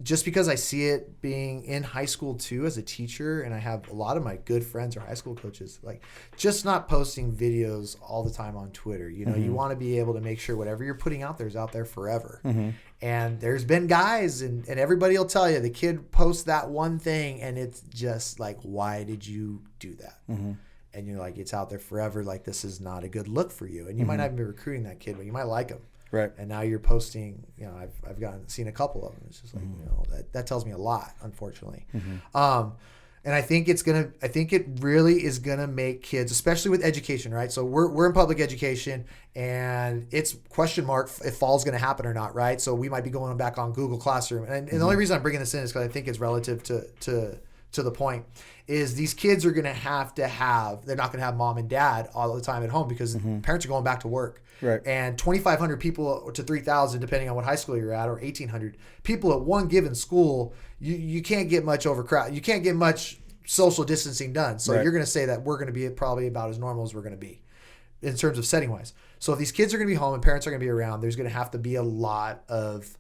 just because I see it being in high school too as a teacher, and I have a lot of my good friends are high school coaches, like just not posting videos all the time on Twitter. You want to be able to make sure whatever you're putting out there is out there forever. And there's been guys, and everybody will tell you, the kid posts that one thing and it's just like, why did you do that? And you're like, it's out there forever. Like, this is not a good look for you. And you might not even be recruiting that kid, but you might like him. Right. And now you're posting, I've seen a couple of them. It's just like, that tells me a lot, unfortunately. And I think it really is going to make kids, especially with education, right? So we're in public education, and it's question mark if fall's going to happen or not, right? So we might be going back on Google Classroom. And the only reason I'm bringing this in is because I think it's relative to the point, is these kids are going to have, they're not going to have mom and dad all the time at home, because parents are going back to work. Right. And 2,500 people to 3,000, depending on what high school you're at, or 1,800 people at one given school, you can't get much overcrowd. You can't get much social distancing done. So you're going to say that we're going to be probably about as normal as we're going to be in terms of setting wise. So if these kids are going to be home and parents are going to be around, there's going to have to be a lot of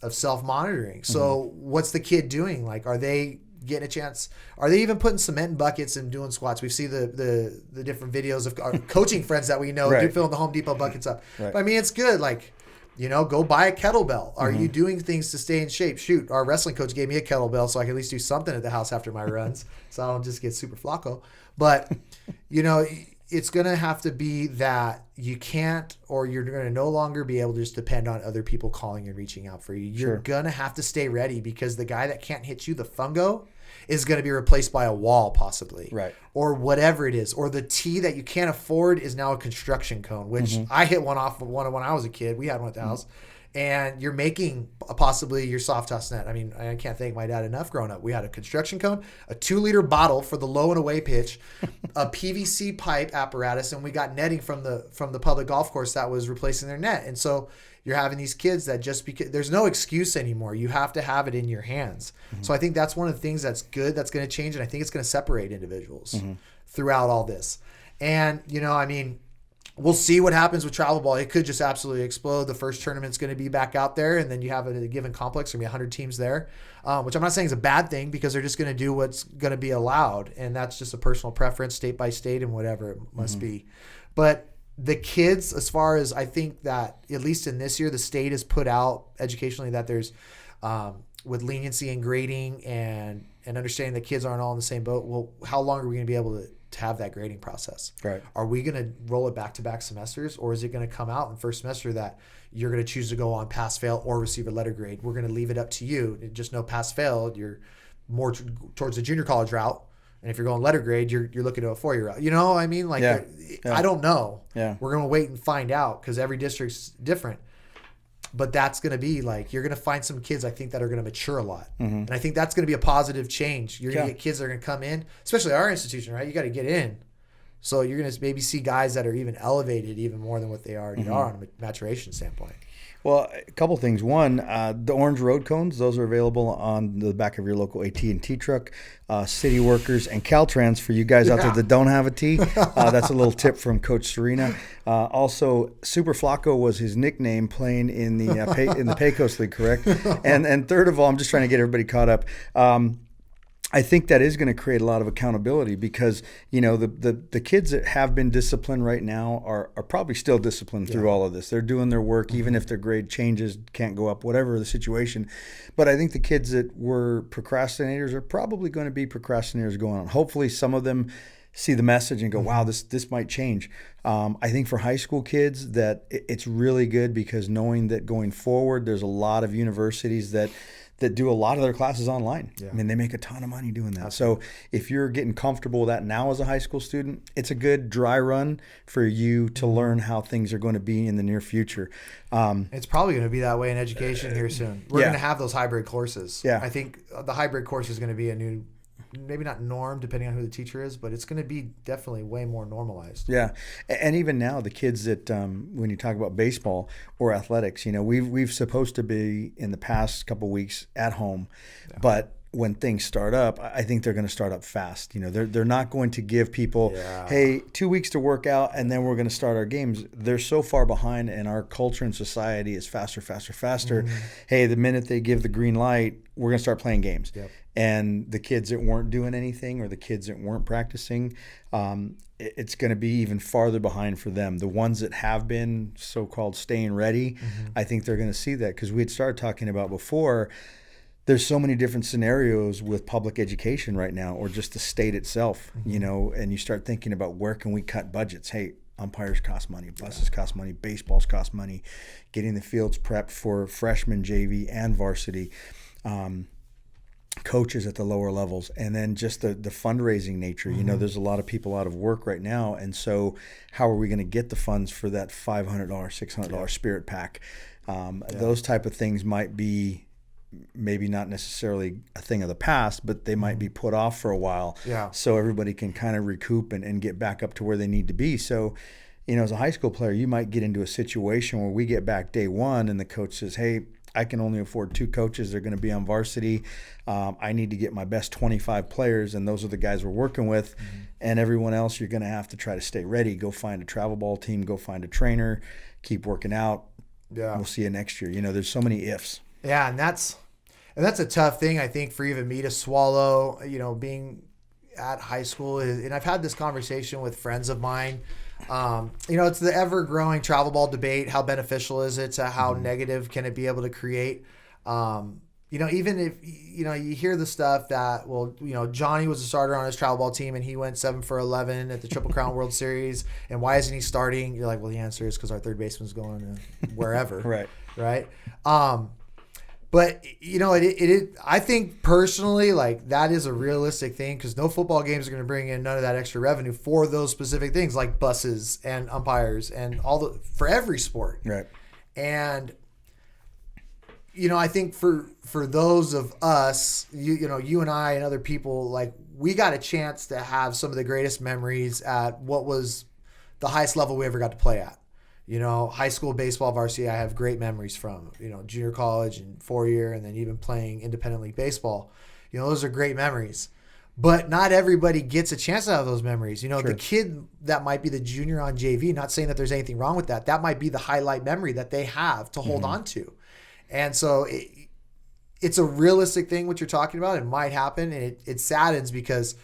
self-monitoring. So what's the kid doing? Like, are they getting a chance? Are they even putting cement in buckets and doing squats? We see the different videos of our coaching friends that we know do filling the Home Depot buckets up. Right. But it's good. Like, go buy a kettlebell. Are you doing things to stay in shape? Shoot, our wrestling coach gave me a kettlebell so I can at least do something at the house after my runs, so I don't just get super flacco. But it's going to have to be that you can't, or you're going to no longer be able to just depend on other people calling and reaching out for you. You're going to have to stay ready, because the guy that can't hit you, the fungo, is going to be replaced by a wall possibly. Right. Or whatever it is. Or the tee that you can't afford is now a construction cone, which I hit one off of one when I was a kid. We had one at the house. And you're making possibly your soft toss net. I can't thank my dad enough growing up. We had a construction cone, a 2-liter bottle for the low and away pitch, a PVC pipe apparatus, and we got netting from the public golf course that was replacing their net. And so you're having these kids that just because there's no excuse anymore. You have to have it in your hands. So I think that's one of the things that's good, that's going to change. And I think it's going to separate individuals throughout all this. And, we'll see what happens with travel ball. It could just absolutely explode. The first tournament's going to be back out there, and then you have a given complex. There's going to be 100 teams there, which I'm not saying is a bad thing because they're just going to do what's going to be allowed, and that's just a personal preference, state by state, and whatever it must be. But the kids, as far as I think that, at least in this year, the state has put out educationally that there's, with leniency and grading and understanding that kids aren't all in the same boat. Well, how long are we going to be able to have that grading process? Right. Are we going to roll it back-to-back semesters, or is it going to come out in first semester that you're going to choose to go on pass, fail, or receive a letter grade? We're going to leave it up to you. Just no pass, fail. You're more towards the junior college route. And if you're going letter grade, you're looking at a 4-year route. You know what I mean? Like, I don't know. Yeah. We're going to wait and find out because every district's different. But that's going to be like, you're going to find some kids, I think, that are going to mature a lot. And I think that's going to be a positive change. You're going to get kids that are going to come in, especially our institution, right? You got to get in. So you're going to maybe see guys that are even elevated even more than what they already are on a maturation standpoint. Well, a couple things. One, the orange road cones, those are available on the back of your local AT&T truck. City Workers and Caltrans, for you guys out there that don't have a T. That's a little tip from Coach Surina. Also, Super Flacco was his nickname playing in the Pecos League, correct? And third of all, I'm just trying to get everybody caught up. I think that is going to create a lot of accountability because, you know, the kids that have been disciplined right now are probably still disciplined through all of this. They're doing their work, even if their grade changes, can't go up, whatever the situation. But I think the kids that were procrastinators are probably going to be procrastinators going on. Hopefully some of them see the message and go, wow, this might change. I think for high school kids that it's really good because knowing that going forward, there's a lot of universities that do a lot of their classes online. Yeah. I mean, they make a ton of money doing that. So if you're getting comfortable with that now as a high school student, it's a good dry run for you to learn how things are going to be in the near future. It's probably going to be that way in education here soon. We're going to have those hybrid courses. Yeah. I think the hybrid course is going to be a new, maybe not norm depending on who the teacher is, but it's going to be definitely way more normalized. Yeah. And even now the kids that when you talk about baseball or athletics, you know, we've supposed to be in the past couple of weeks at home, but when things start up, I think they're going to start up fast. You know, they're not going to give people, hey, 2 weeks to work out and then we're going to start our games. They're so far behind, and our culture and society is faster. Hey, the minute they give the green light, we're going to start playing games. Yep. And the kids that weren't doing anything or the kids that weren't practicing, it's going to be even farther behind for them. The ones that have been so-called staying ready, I think they're going to see that because we had started talking about before, there's so many different scenarios with public education right now or just the state itself, you know, and you start thinking about where can we cut budgets? Hey, umpires cost money, buses cost money, baseballs cost money, getting the fields prepped for freshman, JV, and varsity. Coaches at the lower levels, and then just the fundraising nature. You know, there's a lot of people out of work right now, and so how are we going to get the funds for that $500, $600 spirit pack? Those type of things might be maybe not necessarily a thing of the past, but they might be put off for a while, so everybody can kind of recoup and get back up to where they need to be. So, you know, as a high school player, you might get into a situation where we get back day one and the coach says, hey, I can only afford 2 coaches. They're going to be on varsity. I need to get my best 25 players, and those are the guys we're working with. And everyone else, you're going to have to try to stay ready. Go find a travel ball team. Go find a trainer. Keep working out. Yeah, we'll see you next year. You know, there's so many ifs. Yeah, and that's a tough thing, I think, for even me to swallow. You know, being at high school, and I've had this conversation with friends of mine. You know, it's the ever-growing travel ball debate. How beneficial is it to how negative can it be able to create? You know, even if, you know, you hear the stuff that, well, you know, Johnny was a starter on his travel ball team and he went 7 for 11 at the Triple Crown World Series. And why isn't he starting? You're like, well, the answer is because our third baseman's going to wherever. Right. But, you know, I think personally, like, that is a realistic thing because no football games are going to bring in none of that extra revenue for those specific things like buses and umpires and for every sport. Right. And, you know, I think for those of us, you know, you and I and other people, like, we got a chance to have some of the greatest memories at what was the highest level we ever got to play at. You know, high school baseball varsity, I have great memories from, you know, junior college and 4-year, and then even playing independent league baseball. You know, those are great memories. But not everybody gets a chance to have those memories. You know, Sure. the kid that might be the junior on JV, not saying that there's anything wrong with that. That might be the highlight memory that they have to hold on to. And so it's a realistic thing, what you're talking about. It might happen. And it saddens because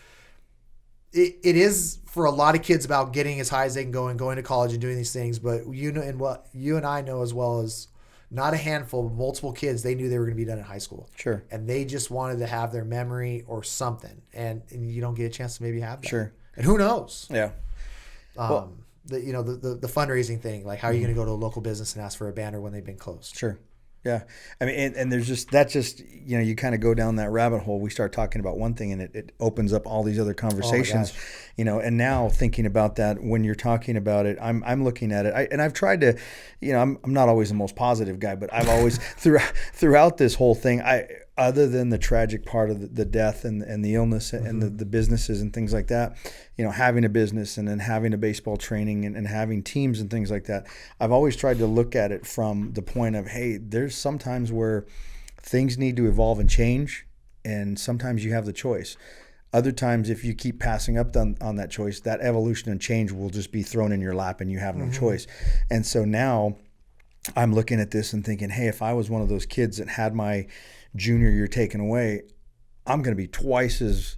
it is for a lot of kids about getting as high as they can go and going to college and doing these things. But you know, and what you and I know as well as not a handful, but multiple kids, they knew they were going to be done in high school. Sure. And they just wanted to have their memory or something. And you don't get a chance to maybe have that. Sure. And who knows? Yeah. The fundraising thing, like how are you going to go to a local business and ask for a banner when they've been closed? Sure. Yeah. I mean, and there's just, you kind of go down that rabbit hole. We start talking about one thing and it opens up all these other conversations, and now thinking about that when you're talking about it, I'm looking at it. I've tried to, I'm not always the most positive guy, but I've always throughout this whole thing, other than the tragic part of the death and the illness and the businesses and things like that, having a business and then having a baseball training and having teams and things like that, I've always tried to look at it from the point of, hey, there's sometimes where things need to evolve and change, and sometimes you have the choice. Other times, if you keep passing up on that choice, that evolution and change will just be thrown in your lap and you have no choice. And so now I'm looking at this and thinking, hey, if I was one of those kids that had my junior year taken away, I'm going to be twice as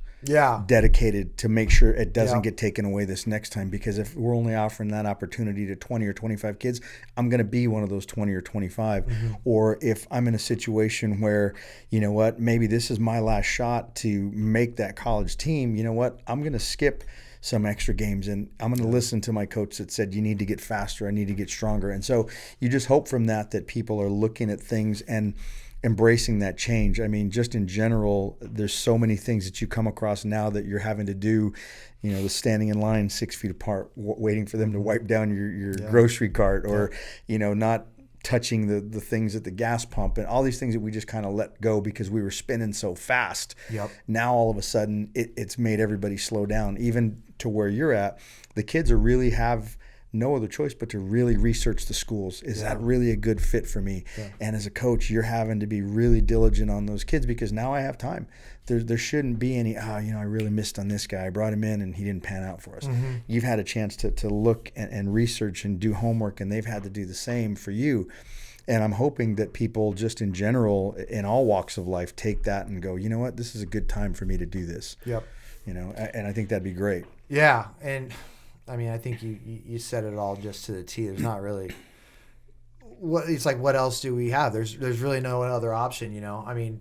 dedicated to make sure it doesn't get taken away this next time. Because if we're only offering that opportunity to 20 or 25 kids, I'm going to be one of those 20 or 25. Or if I'm in a situation where, maybe this is my last shot to make that college team, I'm going to skip some extra games and I'm going to listen to my coach that said, you need to get faster, I need to get stronger. And so you just hope from that people are looking at things and embracing that change. I mean, just in general, there's so many things that you come across now that you're having to do, the standing in line 6 feet apart, waiting for them to wipe down your grocery cart, or, not touching the things at the gas pump, and all these things that we just kind of let go because we were spinning so fast. Now, all of a sudden, it's made everybody slow down, even to where you're at. The kids are really have no other choice but to really research the schools. Is that really a good fit for me? And as a coach, you're having to be really diligent on those kids because now I have time. There shouldn't be any, I really missed on this guy. I brought him in and he didn't pan out for us. You've had a chance to look and research and do homework, and they've had to do the same for you. And I'm hoping that people just in general, in all walks of life, take that and go, you know what, this is a good time for me to do this. And I think that'd be great. Yeah. And I mean, I think you said it all just to the T. There's not really what else do we have? There's really no other option, I mean,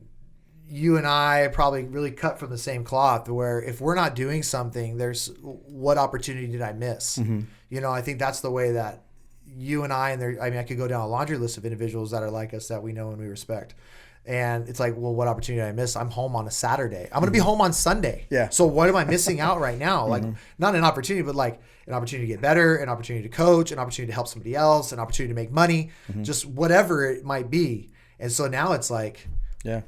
you and I probably really cut from the same cloth, where if we're not doing something, there's what opportunity did I miss? I think that's the way that you and I I could go down a laundry list of individuals that are like us that we know and we respect. And it's like, well, what opportunity did I miss? I'm home on a Saturday. I'm going to be home on Sunday. So what am I missing out right now? Like, not an opportunity, but like an opportunity to get better, an opportunity to coach, an opportunity to help somebody else, an opportunity to make money, just whatever it might be. And so now it's like, where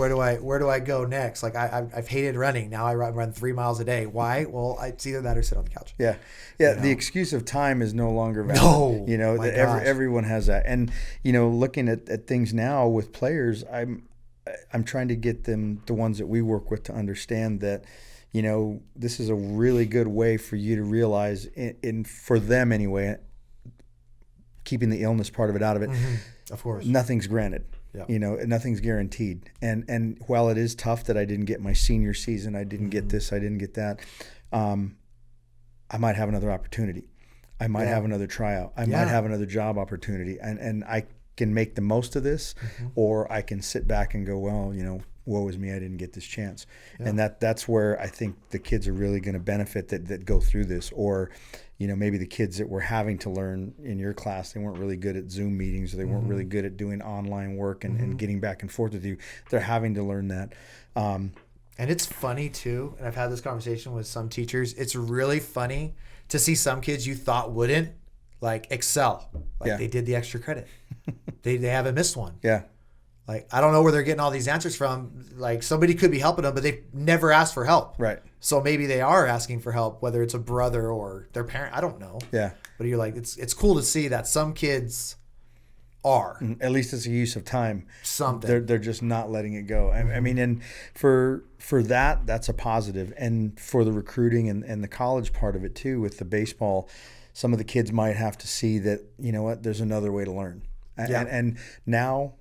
do I go next? Like I've hated running. Now I run 3 miles a day. Why? Well, it's either that or sit on the couch. The excuse of time is no longer valid. Everyone has that. And looking at things now with players, I'm trying to get them, the ones that we work with, to understand that this is a really good way for you to realize, for them anyway, keeping the illness part of it out of it. Of course, nothing's granted. Nothing's guaranteed. And while it is tough that I didn't get my senior season, I didn't get this, I didn't get that, I might have another opportunity. I might have another tryout. I might have another job opportunity. And I can make the most of this, or I can sit back and go, well, woe is me, I didn't get this chance. And that's where I think the kids are really going to benefit that go through this. Or maybe the kids that were having to learn in your class, they weren't really good at Zoom meetings, or they weren't really good at doing online work and getting back and forth with you. They're having to learn that. And it's funny too, and I've had this conversation with some teachers, it's really funny to see some kids you thought wouldn't, like, excel. Like they did the extra credit. they haven't missed one. Like, I don't know where they're getting all these answers from. Like, somebody could be helping them, but they've never asked for help. So maybe they are asking for help, whether it's a brother or their parent. I don't know. But you're like, it's cool to see that some kids are. At least it's a use of time. Something. They're just not letting it go. I mean, and for that, that's a positive. And for the recruiting and the college part of it too, with the baseball, some of the kids might have to see that, you know what, there's another way to learn. Yeah. And now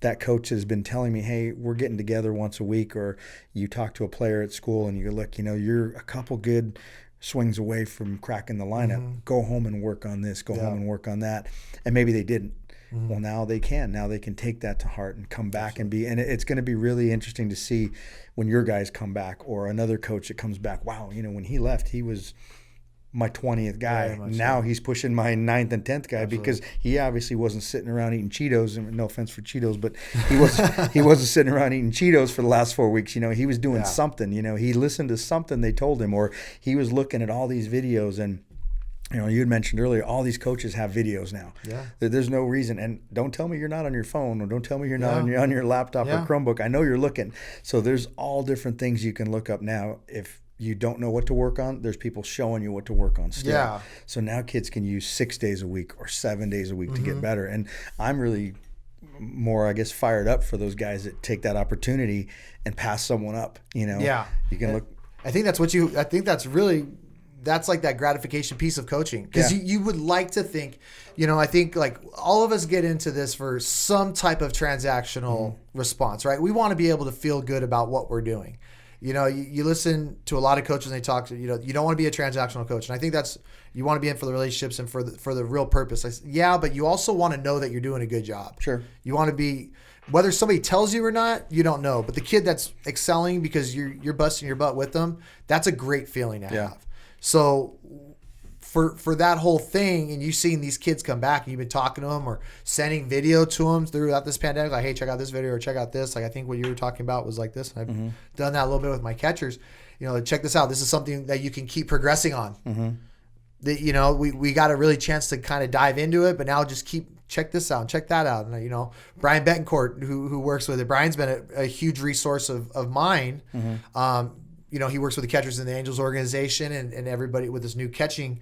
that coach has been telling me, hey, we're getting together once a week, or you talk to a player at school and you look, you know, you're a couple good swings away from cracking the lineup. Go home and work on this. Go home and work on that. And maybe they didn't. Well, now they can. Now they can take that to heart and come back and be. And it's going to be really interesting to see when your guys come back, or another coach that comes back. Wow, you know, when he left, he was my 20th guy. Now he's pushing my 9th and 10th guy. Absolutely. Because he obviously wasn't sitting around eating Cheetos. And no offense for Cheetos, but he wasn't sitting around eating Cheetos for the last 4 weeks. You know, he was doing something. You know, he listened to something they told him, or he was looking at all these videos. And you know, you had mentioned earlier, all these coaches have videos now. Yeah. There's no reason. And don't tell me you're not on your phone, or don't tell me you're not on your laptop or Chromebook. I know you're looking. So there's all different things you can look up now. If you don't know what to work on, there's people showing you what to work on still. Yeah. So now kids can use 6 days a week or 7 days a week to get better. And I'm really more, I guess, fired up for those guys that take that opportunity and pass someone up. You know, you can look. I think that's that's like that gratification piece of coaching, because you would like to think, you know, I think like all of us get into this for some type of transactional response, right? We want to be able to feel good about what we're doing. You know, you listen to a lot of coaches and they talk to, you know, you don't want to be a transactional coach. And I think you want to be in for the relationships and for the real purpose. But you also want to know that you're doing a good job. Sure. You want to be, whether somebody tells you or not, you don't know. But the kid that's excelling because you're busting your butt with them, that's a great feeling to have. So for that whole thing, and you've seen these kids come back and you've been talking to them or sending video to them throughout this pandemic, like, hey, check out this video or check out this. Like, I think what you were talking about was like this. And I've done that a little bit with my catchers. You know, check this out. This is something that you can keep progressing on. That, you know, we got a really chance to kind of dive into it, but now just check this out and check that out. And, you know, Brian Betancourt, who works with it, Brian's been a huge resource of mine. You know, he works with the catchers in the Angels organization and everybody with this new catching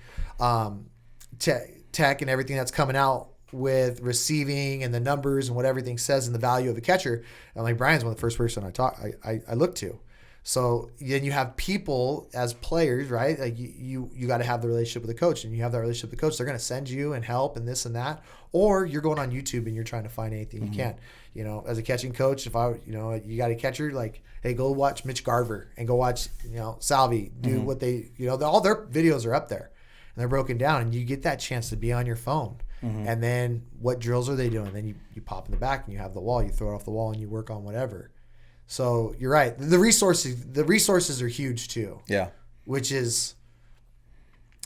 tech and everything that's coming out with receiving and the numbers and what everything says and the value of a catcher. And like, Brian's one of the first person I look to. So then you have people as players, right? Like you got to have the relationship with the coach, and you have that relationship with the coach. They're going to send you and help and this and that, or you're going on YouTube and you're trying to find anything you can. You know, as a catching coach, if you got a catcher, like, hey, go watch Mitch Garver and go watch, you know, Salvi do what they, you know, all their videos are up there and they're broken down, and you get that chance to be on your phone. And then what drills are they doing? Then you pop in the back and you have the wall, you throw it off the wall and you work on whatever. So you're right. The resources are huge too. Yeah. Which is,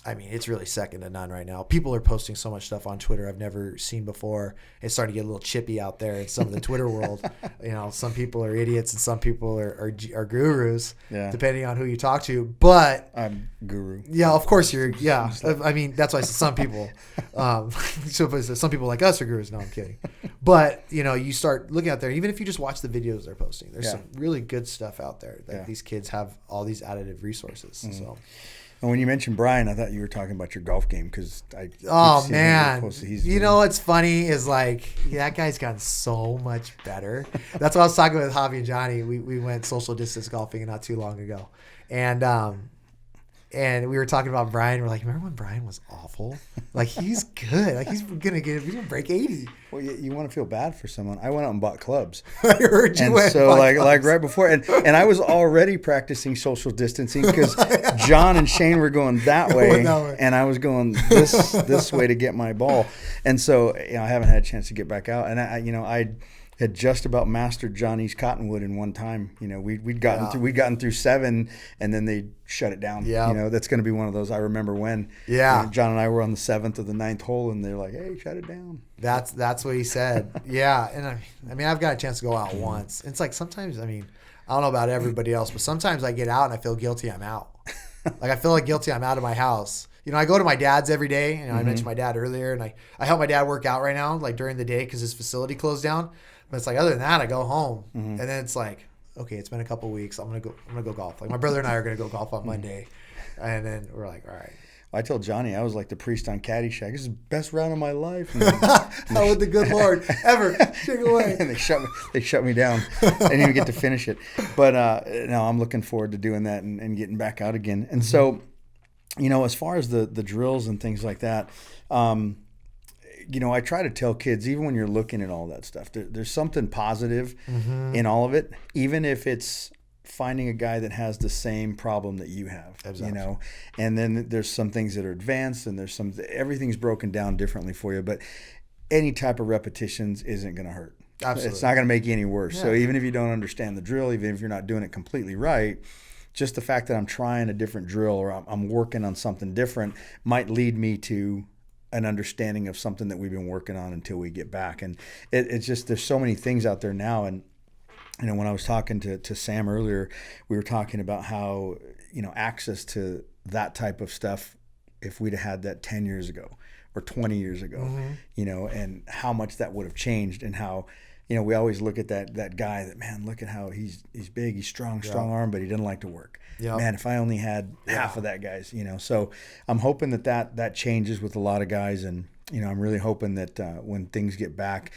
I mean, it's really second to none right now. People are posting so much stuff on Twitter I've never seen before. It's starting to get a little chippy out there in some of the Twitter world. You know, some people are idiots and some people are gurus, depending on who you talk to. But I'm guru. Yeah, of course you're. Yeah, I mean, that's why I said some people. So some people like us are gurus. No, I'm kidding. But you know, you start looking out there. Even if you just watch the videos they're posting, there's some really good stuff out there. That these kids have all these additive resources. So. And when you mentioned Brian, I thought you were talking about your golf game, because you know what's funny is like that guy's gotten so much better. That's what I was talking with Javi and Johnny. We went social distance golfing not too long ago, and we were talking about Brian. We're like, remember when Brian was awful? Like, he's good. Like, he's gonna break 80. Well, you want to feel bad for someone. I went out and bought clubs. I heard you and went so like right before, and I was already practicing social distancing because John and Shane were going that way, and I was going this way to get my ball. And so, you know, I haven't had a chance to get back out, and I had just about mastered Johnny's Cottonwood in one time. You know, we'd gotten through 7, and then they shut it down. Yeah, you know, that's going to be one of those. I remember when. Yeah, John and I were on the 7th of the 9th hole, and they're like, "Hey, shut it down." That's what he said. Yeah, and I mean, I've got a chance to go out once. It's like sometimes, I mean, I don't know about everybody else, but sometimes I get out and I feel guilty I'm out. Like, I feel like guilty I'm out of my house. You know, I go to my dad's every day. You know, I mentioned my dad earlier, and I help my dad work out right now, like during the day, because his facility closed down. But it's like, other than that, I go home, and then it's like, okay, it's been a couple of weeks. I'm gonna go golf. Like, my brother and I are gonna go golf on Monday, and then we're like, all right. I told Johnny I was like the priest on Caddyshack. This is the best round of my life. How would the good Lord ever take away? And they shut me down. I didn't even get to finish it. But no, I'm looking forward to doing that and getting back out again. And so, as far as the drills and things like that, I try to tell kids, even when you're looking at all that stuff, there's something positive in all of it, even if it's finding a guy that has the same problem that you have, Exactly. and then there's some things that are advanced and everything's broken down differently for you, but any type of repetitions isn't going to hurt. Absolutely. It's not going to make you any worse. Yeah. So even if you don't understand the drill, even if you're not doing it completely right, just the fact that I'm trying a different drill or I'm working on something different might lead me to an understanding of something that we've been working on until we get back. And it's just, there's so many things out there now. And when I was talking to Sam earlier, we were talking about how, access to that type of stuff, if we'd have had that 10 years ago or 20 years ago, and how much that would have changed, and how, we always look at that guy that, man, look at how he's big, he's strong arm, but he didn't like to work. Yep. Man, if I only had half of that guy's, so I'm hoping that changes with a lot of guys. And, I'm really hoping that when things get back,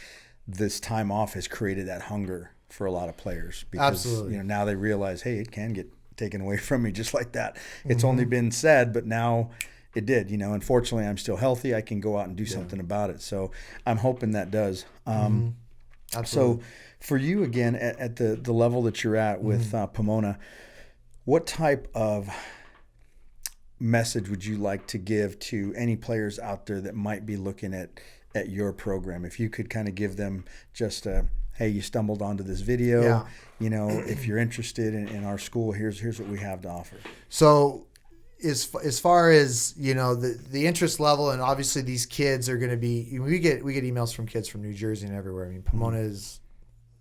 this time off has created that hunger for a lot of players, because Absolutely. Now they realize, hey, it can get taken away from me just like that. It's only been said, but now it did. Unfortunately, I'm still healthy. I can go out and do something about it. So I'm hoping that does. So for you, again, at the level that you're at with Pomona, what type of message would you like to give to any players out there that might be looking at your program? If you could kind of give them just hey, you stumbled onto this video, if you're interested in our school, here's what we have to offer. So as far as, the interest level, and obviously these kids are going to be, we get emails from kids from New Jersey and everywhere. I mean, Pomona is,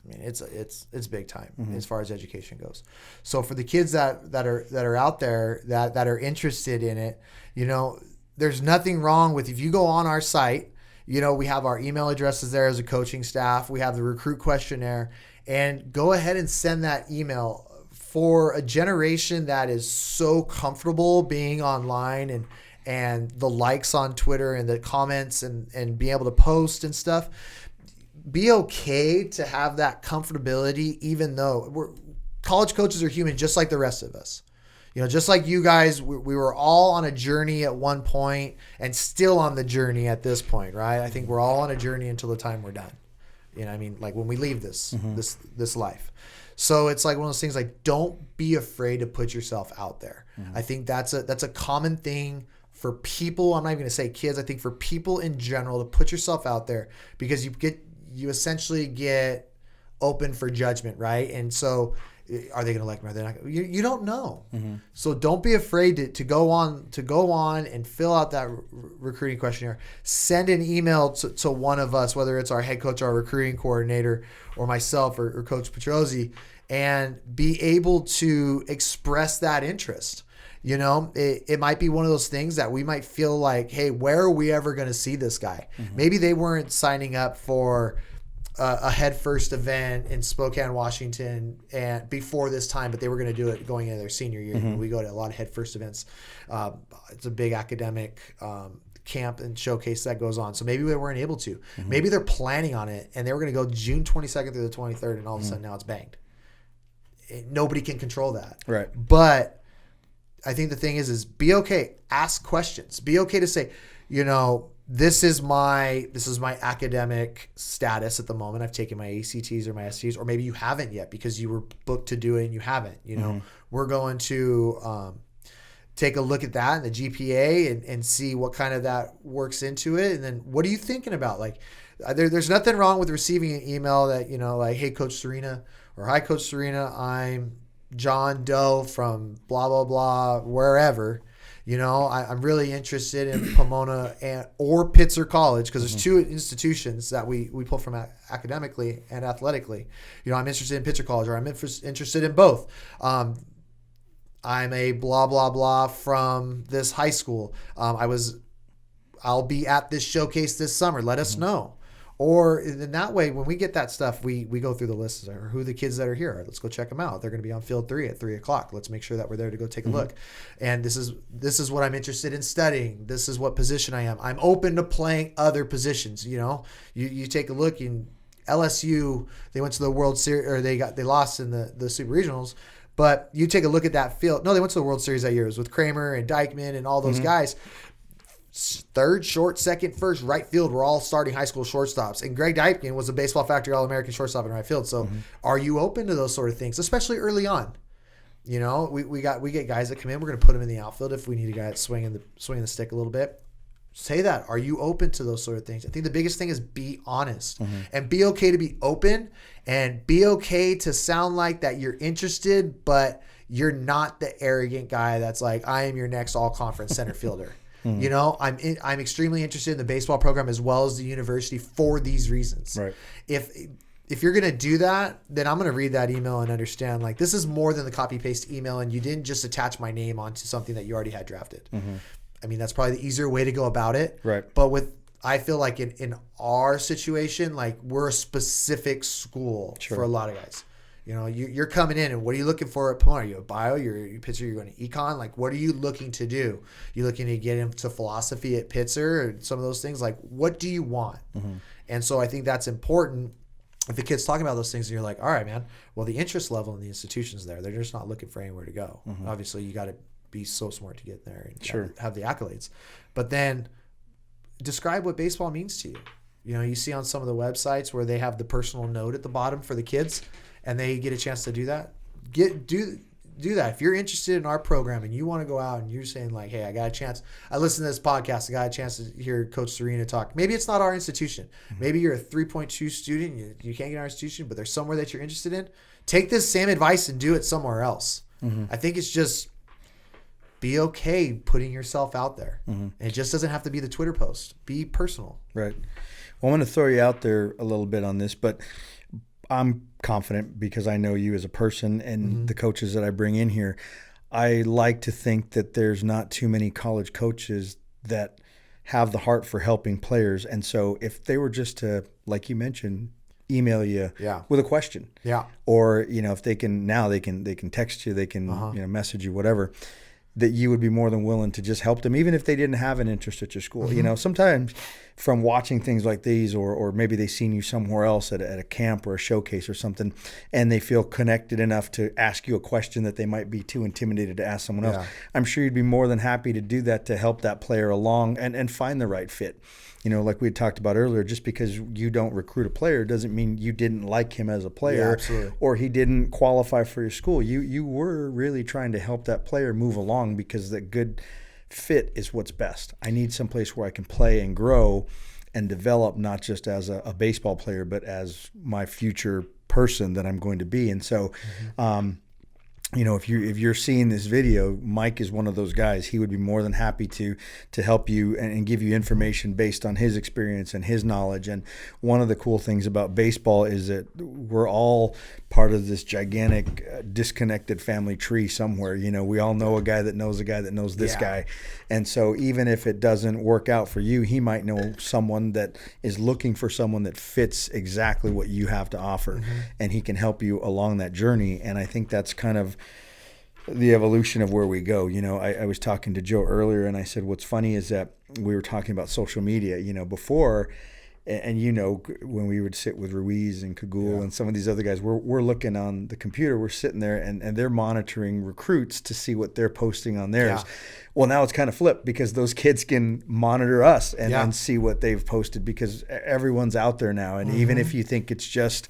it's big time as far as education goes. So for the kids that are out there that are interested in it, there's nothing wrong with, if you go on our site, we have our email addresses there as a coaching staff. We have the recruit questionnaire, and go ahead and send that email. For a generation that is so comfortable being online and the likes on Twitter and the comments and being able to post and stuff, be okay to have that comfortability, even though college coaches are human just like the rest of us. Just like you guys, we were all on a journey at one point and still on the journey at this point, right? I think we're all on a journey until the time we're done. Like when we leave this life. So it's like one of those things, like, don't be afraid to put yourself out there. I think that's a common thing for people. I'm not even going to say kids. I think for people in general, to put yourself out there, because you essentially get open for judgment, right? And so are they going to like me? Are they not? You don't know. So don't be afraid to go on and fill out that recruiting questionnaire. Send an email to one of us, whether it's our head coach, our recruiting coordinator, or myself or Coach Petrozzi, and be able to express that interest. It might be one of those things that we might feel like, hey, where are we ever going to see this guy? Maybe they weren't signing up for a head first event in Spokane, Washington, and before this time, but they were going to do it going into their senior year. We go to a lot of head first events. It's a big academic camp and showcase that goes on. So maybe they weren't able to. Maybe they're planning on it, and they were going to go June 22nd through the 23rd, and all of a sudden now it's banged. Nobody can control that. Right. But I think the thing is be okay. Ask questions. Be okay to say, this is my academic status at the moment. I've taken my ACTs or my SATs, or maybe you haven't yet because you were booked to do it and you haven't. We're going to take a look at that and the GPA and see what kind of that works into it. And then what are you thinking about? Like, there's nothing wrong with receiving an email that, like, hey, Coach Surina, or hi, Coach Surina, I'm John Doe from blah, blah, blah, wherever. I'm really interested in Pomona or Pitzer College, because there's two institutions that we pull from academically and athletically. I'm interested in Pitzer College, or I'm interested in both. I'm a blah, blah, blah from this high school. I'll be at this showcase this summer. Let us know. Or in that way, when we get that stuff, we go through the list of who the kids that are here are. Let's go check them out. They're going to be on field 3 at 3:00. Let's make sure that we're there to go take a look. And this is what I'm interested in studying. This is what position I am. I'm open to playing other positions. You take a look in LSU. They went to the World Series, or they lost in the Super Regionals. But you take a look at that field. No, they went to the World Series that year. It was with Kramer and Dykeman and all those guys. Third, short, second, first, right field were all starting high school shortstops. And Greg Dykeman was a Baseball Factory All-American shortstop in right field. So are you open to those sort of things, especially early on? We get guys that come in. We're going to put them in the outfield if we need a guy that's swinging the stick a little bit. Say that. Are you open to those sort of things? I think the biggest thing is be honest and be okay to be open and be okay to sound like that you're interested, but you're not the arrogant guy that's like, I am your next all-conference center fielder. I'm extremely interested in the baseball program as well as the university for these reasons. Right. If you're going to do that, then I'm going to read that email and understand, like, this is more than the copy paste email, and you didn't just attach my name onto something that you already had drafted. I mean, that's probably the easier way to go about it. Right. But I feel like in our situation, like, we're a specific school for a lot of guys. You're coming in, and what are you looking for at Pomona? Are you a bio? You're a Pitzer? You're going to econ? Like, what are you looking to do? You looking to get into philosophy at Pitzer or some of those things? Like, what do you want? And so I think that's important. If the kid's talking about those things and you're like, all right, man, well, the interest level in the institution's there. They're just not looking for anywhere to go. Obviously, you got to be so smart to get there and have the accolades. But then describe what baseball means to you. You see on some of the websites where they have the personal note at the bottom for the kids, and they get a chance to do that. Do that. If you're interested in our program and you want to go out and you're saying like, hey, I got a chance. I listened to this podcast. I got a chance to hear Coach Surina talk. Maybe it's not our institution. Maybe you're a 3.2 student. You can't get our institution, but there's somewhere that you're interested in. Take this same advice and do it somewhere else. I think it's just be okay putting yourself out there. And it just doesn't have to be the Twitter post. Be personal. Right. Well, I'm going to throw you out there a little bit on this, but I'm confident because I know you as a person and the coaches that I bring in here. I like to think that there's not too many college coaches that have the heart for helping players. And so if they were just to, like you mentioned, email you with a question, or, if they can, now they can text you, they can, message you, whatever, that you would be more than willing to just help them, even if they didn't have an interest at your school. Sometimes from watching things like these, or maybe they seen you somewhere else at a camp or a showcase or something, and they feel connected enough to ask you a question that they might be too intimidated to ask someone else. I'm sure you'd be more than happy to do that to help that player along and find the right fit. Like we had talked about earlier, just because you don't recruit a player doesn't mean you didn't like him as a player, or he didn't qualify for your school. You were really trying to help that player move along, because the good fit is what's best. I need someplace where I can play and grow and develop, not just as a baseball player, but as my future person that I'm going to be. And so, if you're seeing this video, Mike is one of those guys. He would be more than happy to help you and give you information based on his experience and his knowledge. And one of the cool things about baseball is that we're all part of this gigantic disconnected family tree somewhere. We all know a guy that knows a guy that knows this guy. And so even if it doesn't work out for you, he might know someone that is looking for someone that fits exactly what you have to offer, and he can help you along that journey. And I think that's kind of the evolution of where we go. I was talking to Joe earlier, and I said, what's funny is that we were talking about social media, before, and when we would sit with Ruiz and Kagul and some of these other guys, we're looking on the computer, we're sitting there and they're monitoring recruits to see what they're posting on theirs. Well, now it's kind of flipped, because those kids can monitor us and see what they've posted, because everyone's out there now. And even if you think it's just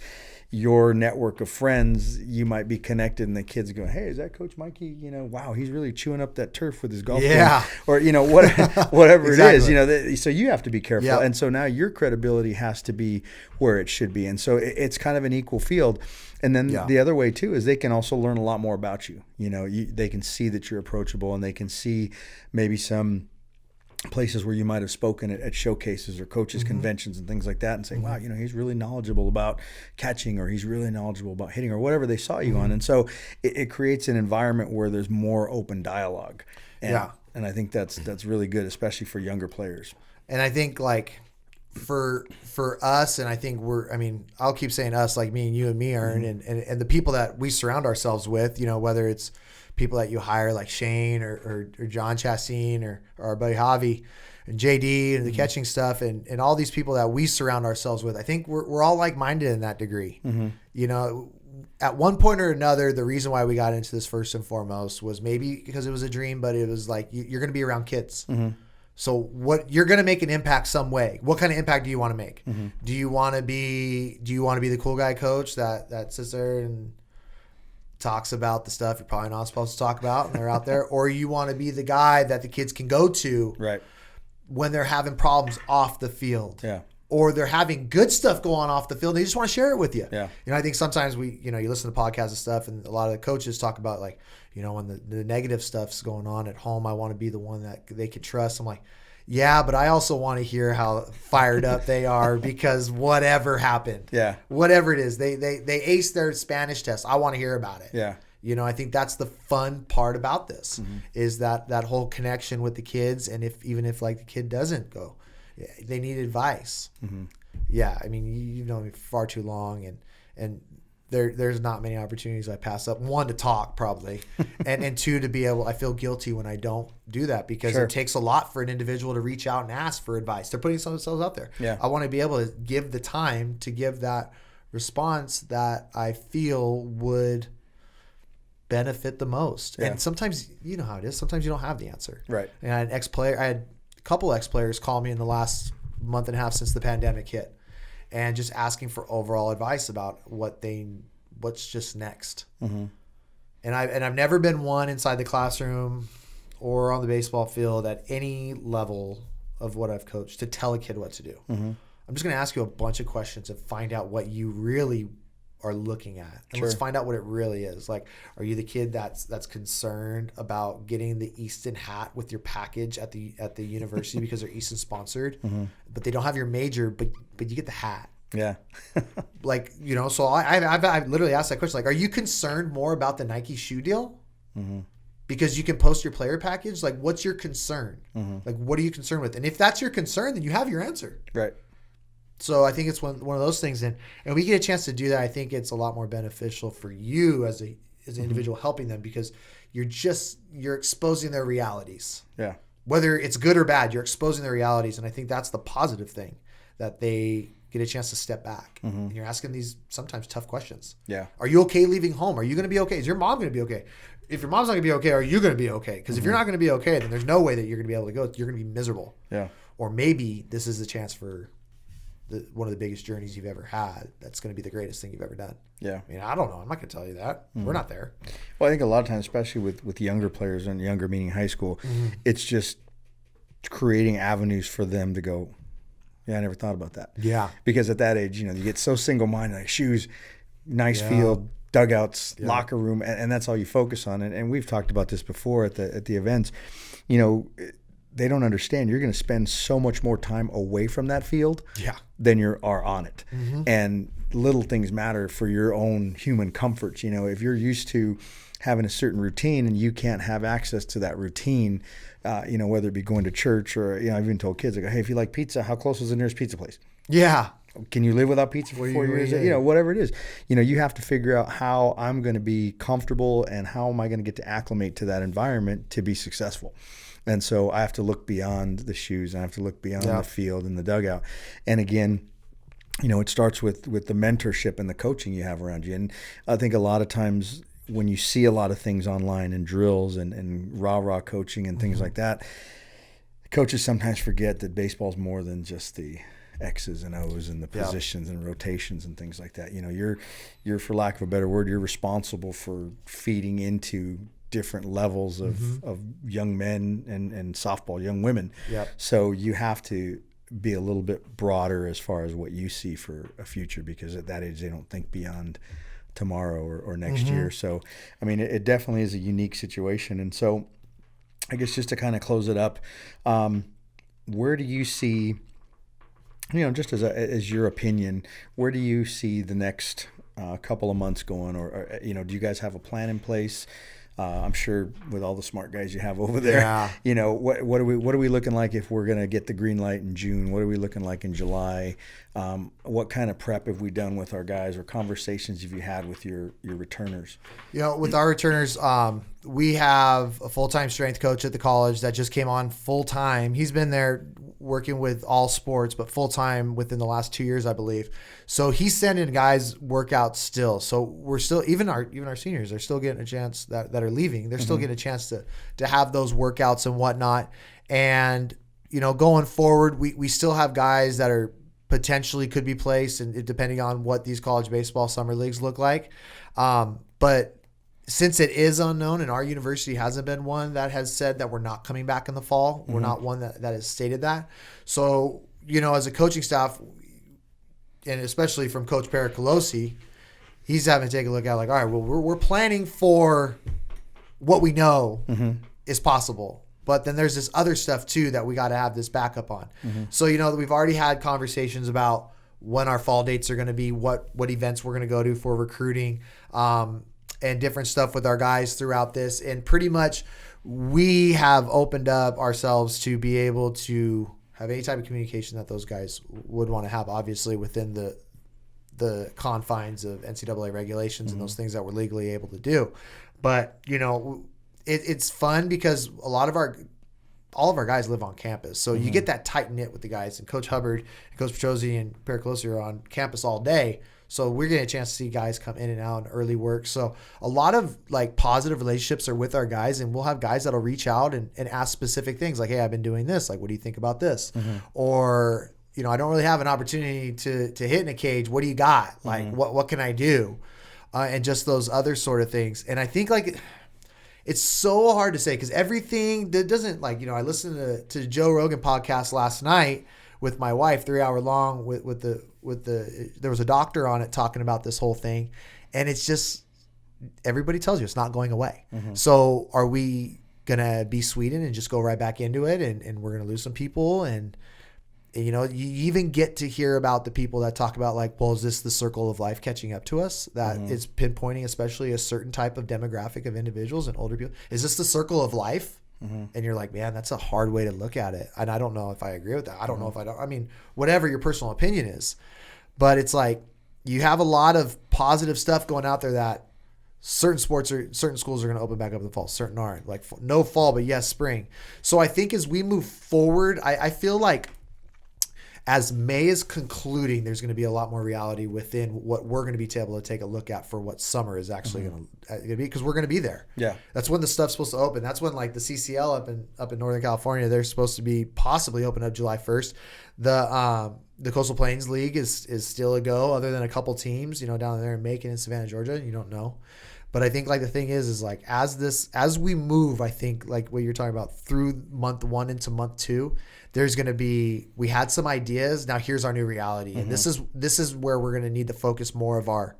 your network of friends, you might be connected, and the kids go, hey, is that Coach Mikey? Wow, he's really chewing up that turf with his golf game. Or, whatever it is, so you have to be careful. And so now your credibility has to be where it should be. And so it's kind of an equal field. And then the other way too is they can also learn a lot more about you. They can see that you're approachable, and they can see maybe some places where you might have spoken at showcases or coaches conventions and things like that, and say, wow, he's really knowledgeable about catching, or he's really knowledgeable about hitting, or whatever they saw you on. And so it creates an environment where there's more open dialogue. And I think that's really good, especially for younger players. And I think, like, for us, and I think I'll keep saying us, like me and you and me, Aaron, and the people that we surround ourselves with, whether it's people that you hire like Shane or John Chastain or our buddy Javi and JD and the catching stuff and all these people that we surround ourselves with. I think we're all like-minded in that degree. At one point or another, the reason why we got into this first and foremost was maybe because it was a dream, but it was like, you're going to be around kids. So you're going to make an impact some way. What kind of impact do you want to make? Do you want to be the cool guy coach that sits there and talks about the stuff you're probably not supposed to talk about and they're out there? Or you want to be the guy that the kids can go to when they're having problems off the field? Yeah. Or they're having good stuff go on off the field. They just want to share it with you. Yeah. I think sometimes you listen to podcasts and stuff, and a lot of the coaches talk about like, when the negative stuff's going on at home, I want to be the one that they can trust. I'm like, yeah, but I also want to hear how fired up they are because whatever happened. Yeah. Whatever it is, they aced their Spanish test. I want to hear about it. Yeah. I think that's the fun part about this is that whole connection with the kids. And even if like the kid doesn't go, they need advice. Yeah, I mean, you've known me for far too long, and there's not many opportunities I pass up. One, to talk probably, and two, to be able. I feel guilty when I don't do that because it takes a lot for an individual to reach out and ask for advice. They're putting themselves out there. Yeah. I want to be able to give the time to give that response that I feel would benefit the most. Yeah. And sometimes you know how it is. Sometimes you don't have the answer. Right. And I had a couple ex-players call me in the last month and a half since the pandemic hit and just asking for overall advice about what's just next. And I've never been one inside the classroom or on the baseball field at any level of what I've coached to tell a kid what to do. I'm just going to ask you a bunch of questions and find out what you really are looking at. And let's find out what it really is. Like, are you the kid that's concerned about getting the Easton hat with your package at the university because they're Easton sponsored, but they don't have your major, but you get the hat? Yeah. Like, so I've literally asked that question. Like, are you concerned more about the Nike shoe deal? Because you can post your player package? Like, what's your concern? Like, what are you concerned with? And if that's your concern, then you have your answer. Right. So I think it's one of those things, and we get a chance to do that. I think it's a lot more beneficial for you as an individual helping them because you're exposing their realities. Yeah. Whether it's good or bad, you're exposing their realities, and I think that's the positive thing, that they get a chance to step back. And you're asking these sometimes tough questions. Yeah. Are you okay leaving home? Are you going to be okay? Is your mom going to be okay? If your mom's not going to be okay, are you going to be okay? Because if you're not going to be okay, then there's no way that you're going to be able to go. You're going to be miserable. Yeah. Or maybe this is a chance for one of the biggest journeys you've ever had. That's going to be the greatest thing you've ever done. Yeah. I mean, I don't know. I'm not going to tell you that. We're not there. Well, I think a lot of times, especially with younger players and younger meaning high school, it's just creating avenues for them to go, yeah, I never thought about that. Yeah. Because at that age, you get so single-minded, like shoes, nice field, dugouts, locker room, and that's all you focus on. And we've talked about this before at the events. They don't understand. You're going to spend so much more time away from that field than you are on it. And little things matter for your own human comfort. If you're used to having a certain routine and you can't have access to that routine, whether it be going to church or, I've even told kids, I go, hey, if you like pizza, how close is the nearest pizza place? Yeah. Can you live without pizza for 4 years? Whatever it is. You have to figure out how I'm going to be comfortable and how am I going to get to acclimate to that environment to be successful. And so I have to look beyond the shoes. I have to look beyond the field and the dugout. And again, it starts with the mentorship and the coaching you have around you. And I think a lot of times when you see a lot of things online and drills and rah-rah coaching and things like that, coaches sometimes forget that baseball's more than just the X's and O's and the positions and rotations and things like that. You're, for lack of a better word, you're responsible for feeding into different levels of young men and softball, young women. So you have to be a little bit broader as far as what you see for a future, because at that age they don't think beyond tomorrow or next year. So, I mean, it definitely is a unique situation. And so I guess just to kind of close it up, where do you see, just as your opinion, where do you see the next couple of months going? Or do you guys have a plan in place? I'm sure with all the smart guys you have over there, Yeah. you know, what are we looking like if we're going to get the green light in June? What are we looking like in July? What kind of prep have we done with our guys, or conversations have you had with your returners? You know, with our returners, we have a full-time strength coach at the college that just came on full-time. He's been there working with all sports, but full-time within the last 2 years, I believe. So he's sending guys workouts still. So we're still, even our seniors, they're still getting a chance that are leaving. They're still getting a chance to have those workouts and whatnot. And, you know, going forward, we still have guys that are potentially could be placed, and depending on what these college baseball summer leagues look like. But since it is unknown, and our university hasn't been one that has said that we're not coming back in the fall, we're not one that has stated that. So, you know, as a coaching staff, and especially from Coach Pericolosi, he's having to take a look at like, all right, well, we're planning for what we know is possible. But then there's this other stuff too that we got to have this backup on. So, you know, we've already had conversations about when our fall dates are going to be, what events we're going to go to for recruiting, and different stuff with our guys throughout this. And pretty much we have opened up ourselves to be able to have any type of communication that those guys would want to have, obviously within the confines of NCAA regulations and those things that we're legally able to do. But, you know, it's fun because all of our guys live on campus. So you get that tight knit with the guys, and Coach Hubbard and Coach Petrosi and Pericolosi are on campus all day. So we're getting a chance to see guys come in and out and early work. So a lot of like positive relationships are with our guys, and we'll have guys that'll reach out and ask specific things like, hey, I've been doing this. Like, what do you think about this? Or, you know, I don't really have an opportunity to hit in a cage. What do you got? Like, what can I do? And just those other sort of things. And I think like it's so hard to say because everything that doesn't, like, you know, I listened to Joe Rogan podcast last night with my wife, 3 hour long with the there was a doctor on it talking about this whole thing, and it's just everybody tells you it's not going away. So are we gonna be Sweden and just go right back into it, and we're gonna lose some people? And you know, you even get to hear about the people that talk about like, well, is this the circle of life catching up to us that is pinpointing especially a certain type of demographic of individuals and older people? Is this the circle of life? And you're like, man, that's a hard way to look at it. And I don't know if I agree with that. I don't know if I mean, whatever your personal opinion is, but it's like you have a lot of positive stuff going out there that certain schools are going to open back up in the fall. Certain aren't. Like no fall, but yes, spring. So I think as we move forward, I feel like as May is concluding, there's going to be a lot more reality within what we're going to be able to take a look at for what summer is actually going to be, because we're going to be there. Yeah, that's when the stuff's supposed to open. That's when like the CCL up in Northern California, they're supposed to be possibly open up July 1st. The Coastal Plains League is still a go, other than a couple teams, you know, down there in Macon and Savannah, Georgia. You don't know. But I think like the thing is like as we move, I think like what you're talking about through month 1 into month 2, there's going to be, we had some ideas. Now here's our new reality. And this is where we're going to need to focus more of our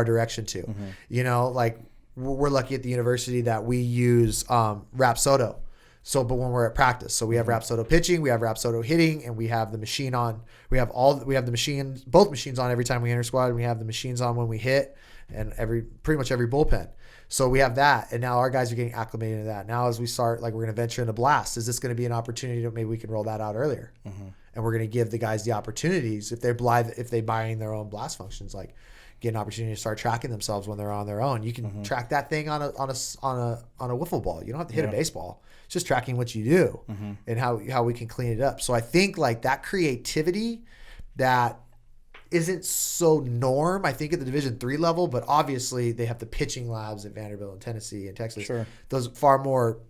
direction to, you know, like we're lucky at the university that we use Rapsodo. So, but when we're at practice, so we have Rapsodo pitching, we have Rapsodo hitting, and we have the machine on. We have the machines, both machines on every time we enter squad, and we have the machines on when we hit, and pretty much every bullpen. So we have that, and now our guys are getting acclimated to that. Now as we start, like we're going to venture into blast. Is this going to be an opportunity that maybe we can roll that out earlier? And we're going to give the guys the opportunities if they buying their own blast functions, like get an opportunity to start tracking themselves when they're on their own. You can track that thing on a wiffle ball. You don't have to hit a baseball. It's just tracking what you do and how we can clean it up. So I think like that creativity that isn't so norm, I think, at the Division III level, but obviously they have the pitching labs at Vanderbilt and Tennessee and Texas. Sure. Those far more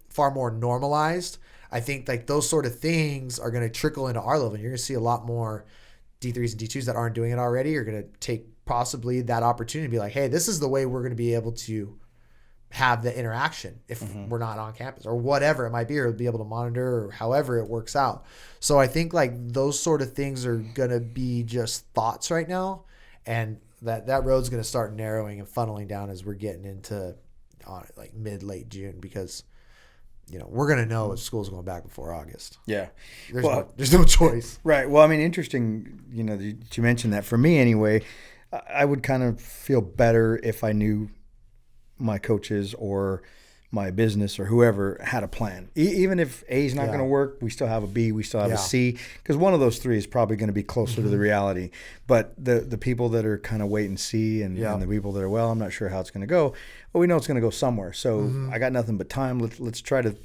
normalized. I think like those sort of things are going to trickle into our level. And you're going to see a lot more D3s and D2s that aren't doing it already are going to take possibly that opportunity to be like, hey, this is the way we're going to be able to have the interaction if we're not on campus or whatever it might be, or be able to monitor or however it works out. So I think like those sort of things are going to be just thoughts right now. And that road's going to start narrowing and funneling down as we're getting into like late June, because you know, we're going to know if school's going back before August. Yeah. There's no choice. Right. Well, I mean, interesting, you know, that you mentioned that. For me anyway, I would kind of feel better if I knew my coaches or my business or whoever had a plan. Even if A is not going to work, we still have a B, we still have a C, because one of those three is probably going to be closer to the reality. But the people that are kind of wait and see, and the people that are, well, I'm not sure how it's going to go, well, we know it's going to go somewhere. So I got nothing but time. Let's try to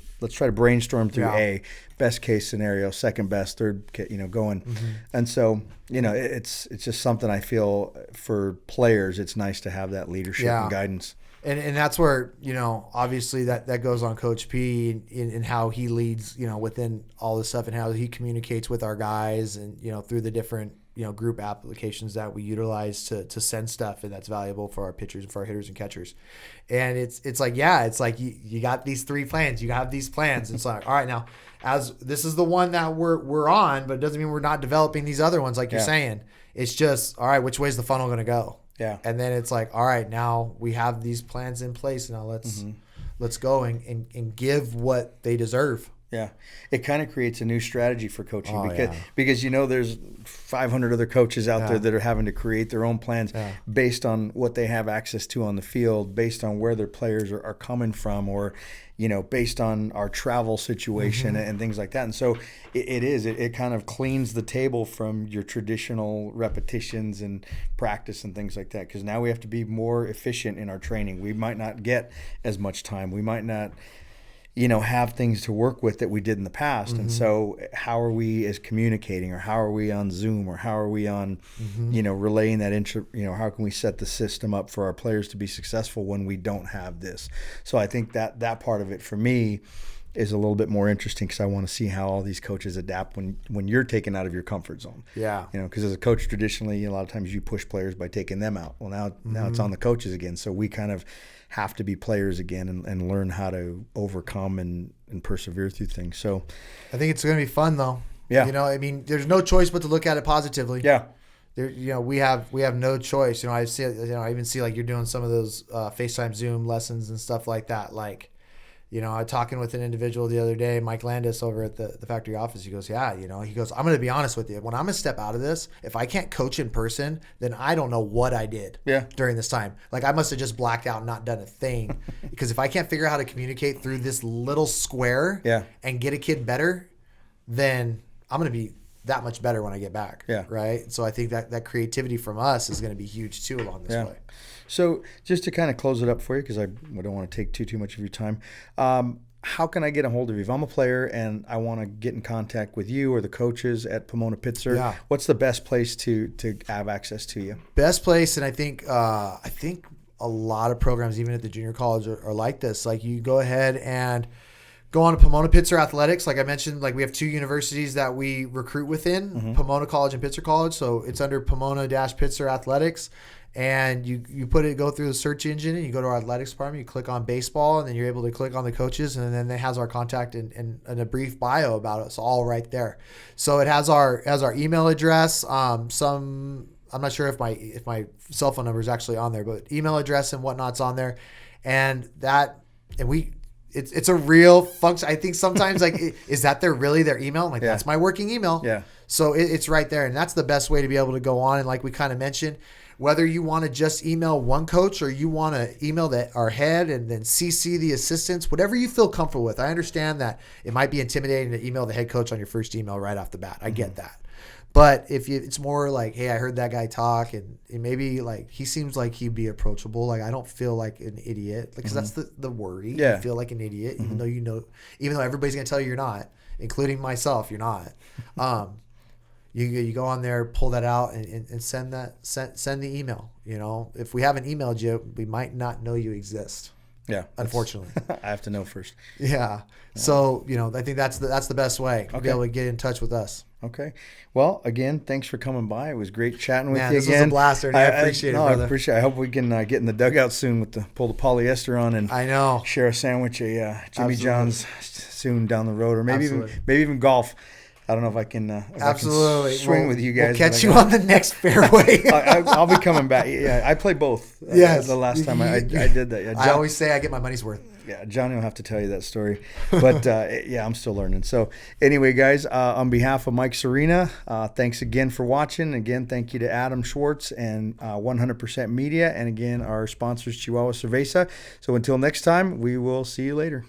brainstorm through A, best case scenario, second best, third, going. And so, it's just something I feel for players, it's nice to have that leadership and guidance. And that's where, obviously that goes on Coach P in how he leads, within all this stuff, and how he communicates with our guys, and, through the different, group applications that we utilize to send stuff, and that's valuable for our pitchers and for our hitters and catchers. And it's like you got these three plans, you have these plans. It's like, all right, now as this is the one that we're on, but it doesn't mean we're not developing these other ones, like you're saying. It's just, all right, which way is the funnel going to go? Yeah. And then it's like, all right, now we have these plans in place. Now let's go and give what they deserve. Yeah. It kind of creates a new strategy for coaching because there's 500 other coaches out there that are having to create their own plans based on what they have access to on the field, based on where their players are coming from, or based on our travel situation and things like that. And so it kind of cleans the table from your traditional repetitions and practice and things like that, because now we have to be more efficient in our training. We might not get as much time. We might not have things to work with that we did in the past. And so how are we as communicating, or how are we on Zoom, or how are we on, relaying that how can we set the system up for our players to be successful when we don't have this? So I think that part of it for me is a little bit more interesting, because I want to see how all these coaches adapt when you're taken out of your comfort zone. Yeah. Because as a coach, traditionally, a lot of times you push players by taking them out. Well, now it's on the coaches again. So we kind of have to be players again and learn how to overcome and persevere through things. So I think it's going to be fun, though. Yeah. There's no choice but to look at it positively. Yeah. There, we have no choice. I see. I even see like you're doing some of those FaceTime Zoom lessons and stuff like that. Like, I was talking with an individual the other day, Mike Landis over at the factory office. He goes, he goes, I'm going to be honest with you. When I'm going to step out of this, if I can't coach in person, then I don't know what I did during this time. Like, I must have just blacked out and not done a thing. Because if I can't figure out how to communicate through this little square and get a kid better, then I'm going to be that much better when I get back. Yeah. Right. So I think that creativity from us is going to be huge too along this way. So just to kind of close it up for you, because I don't want to take too much of your time, how can I get a hold of you? If I'm a player and I want to get in contact with you or the coaches at Pomona Pitzer, what's the best place to have access to you? Best place, and I think a lot of programs, even at the junior college, are like this. Like, you go ahead and go on to Pomona Pitzer Athletics. Like I mentioned, like we have two universities that we recruit within, Pomona College and Pitzer College. So it's under Pomona-Pitzer Athletics. And you go through the search engine, and you go to our athletics department, you click on baseball, and then you're able to click on the coaches, and then it has our contact and a brief bio about us all right there. So it has our email address. I'm not sure if my cell phone number is actually on there, but email address and whatnot's on there. It's a real function. I think sometimes is that really their email? I'm like, that's my working email. Yeah. So it's right there. And that's the best way to be able to go on. And like we kind of mentioned, whether you want to just email one coach or you want to email our head and then CC the assistants, whatever you feel comfortable with. I understand that it might be intimidating to email the head coach on your first email right off the bat. I get that. But it's more like, hey, I heard that guy talk, and maybe like he seems like he'd be approachable. Like, I don't feel like an idiot, because that's the worry. Yeah. You feel like an idiot, even though everybody's gonna tell you you're not, including myself. You're not. You go on there, pull that out, and send the email. If we haven't emailed you, we might not know you exist. Yeah, unfortunately, I have to know first. Yeah. So I think that's the best way to be able to get in touch with us. Okay. Well, again, thanks for coming by. It was great chatting with you this again. Was a blaster, and I appreciate it, brother. I appreciate it. I hope we can get in the dugout soon pull the polyester on and share a sandwich at Jimmy John's soon down the road, or maybe even golf. I don't know if I can, swing with you guys. We'll catch you on the next fairway. I'll be coming back. Yeah, I played both. The last time I did that. Yeah, I always say I get my money's worth. Yeah, Johnny will have to tell you that story. But yeah, I'm still learning. So anyway, guys, on behalf of Mike Surina, thanks again for watching. Again, thank you to Adam Schwartz and 100% Media. And again, our sponsors, Chihuahua Cerveza. So until next time, we will see you later.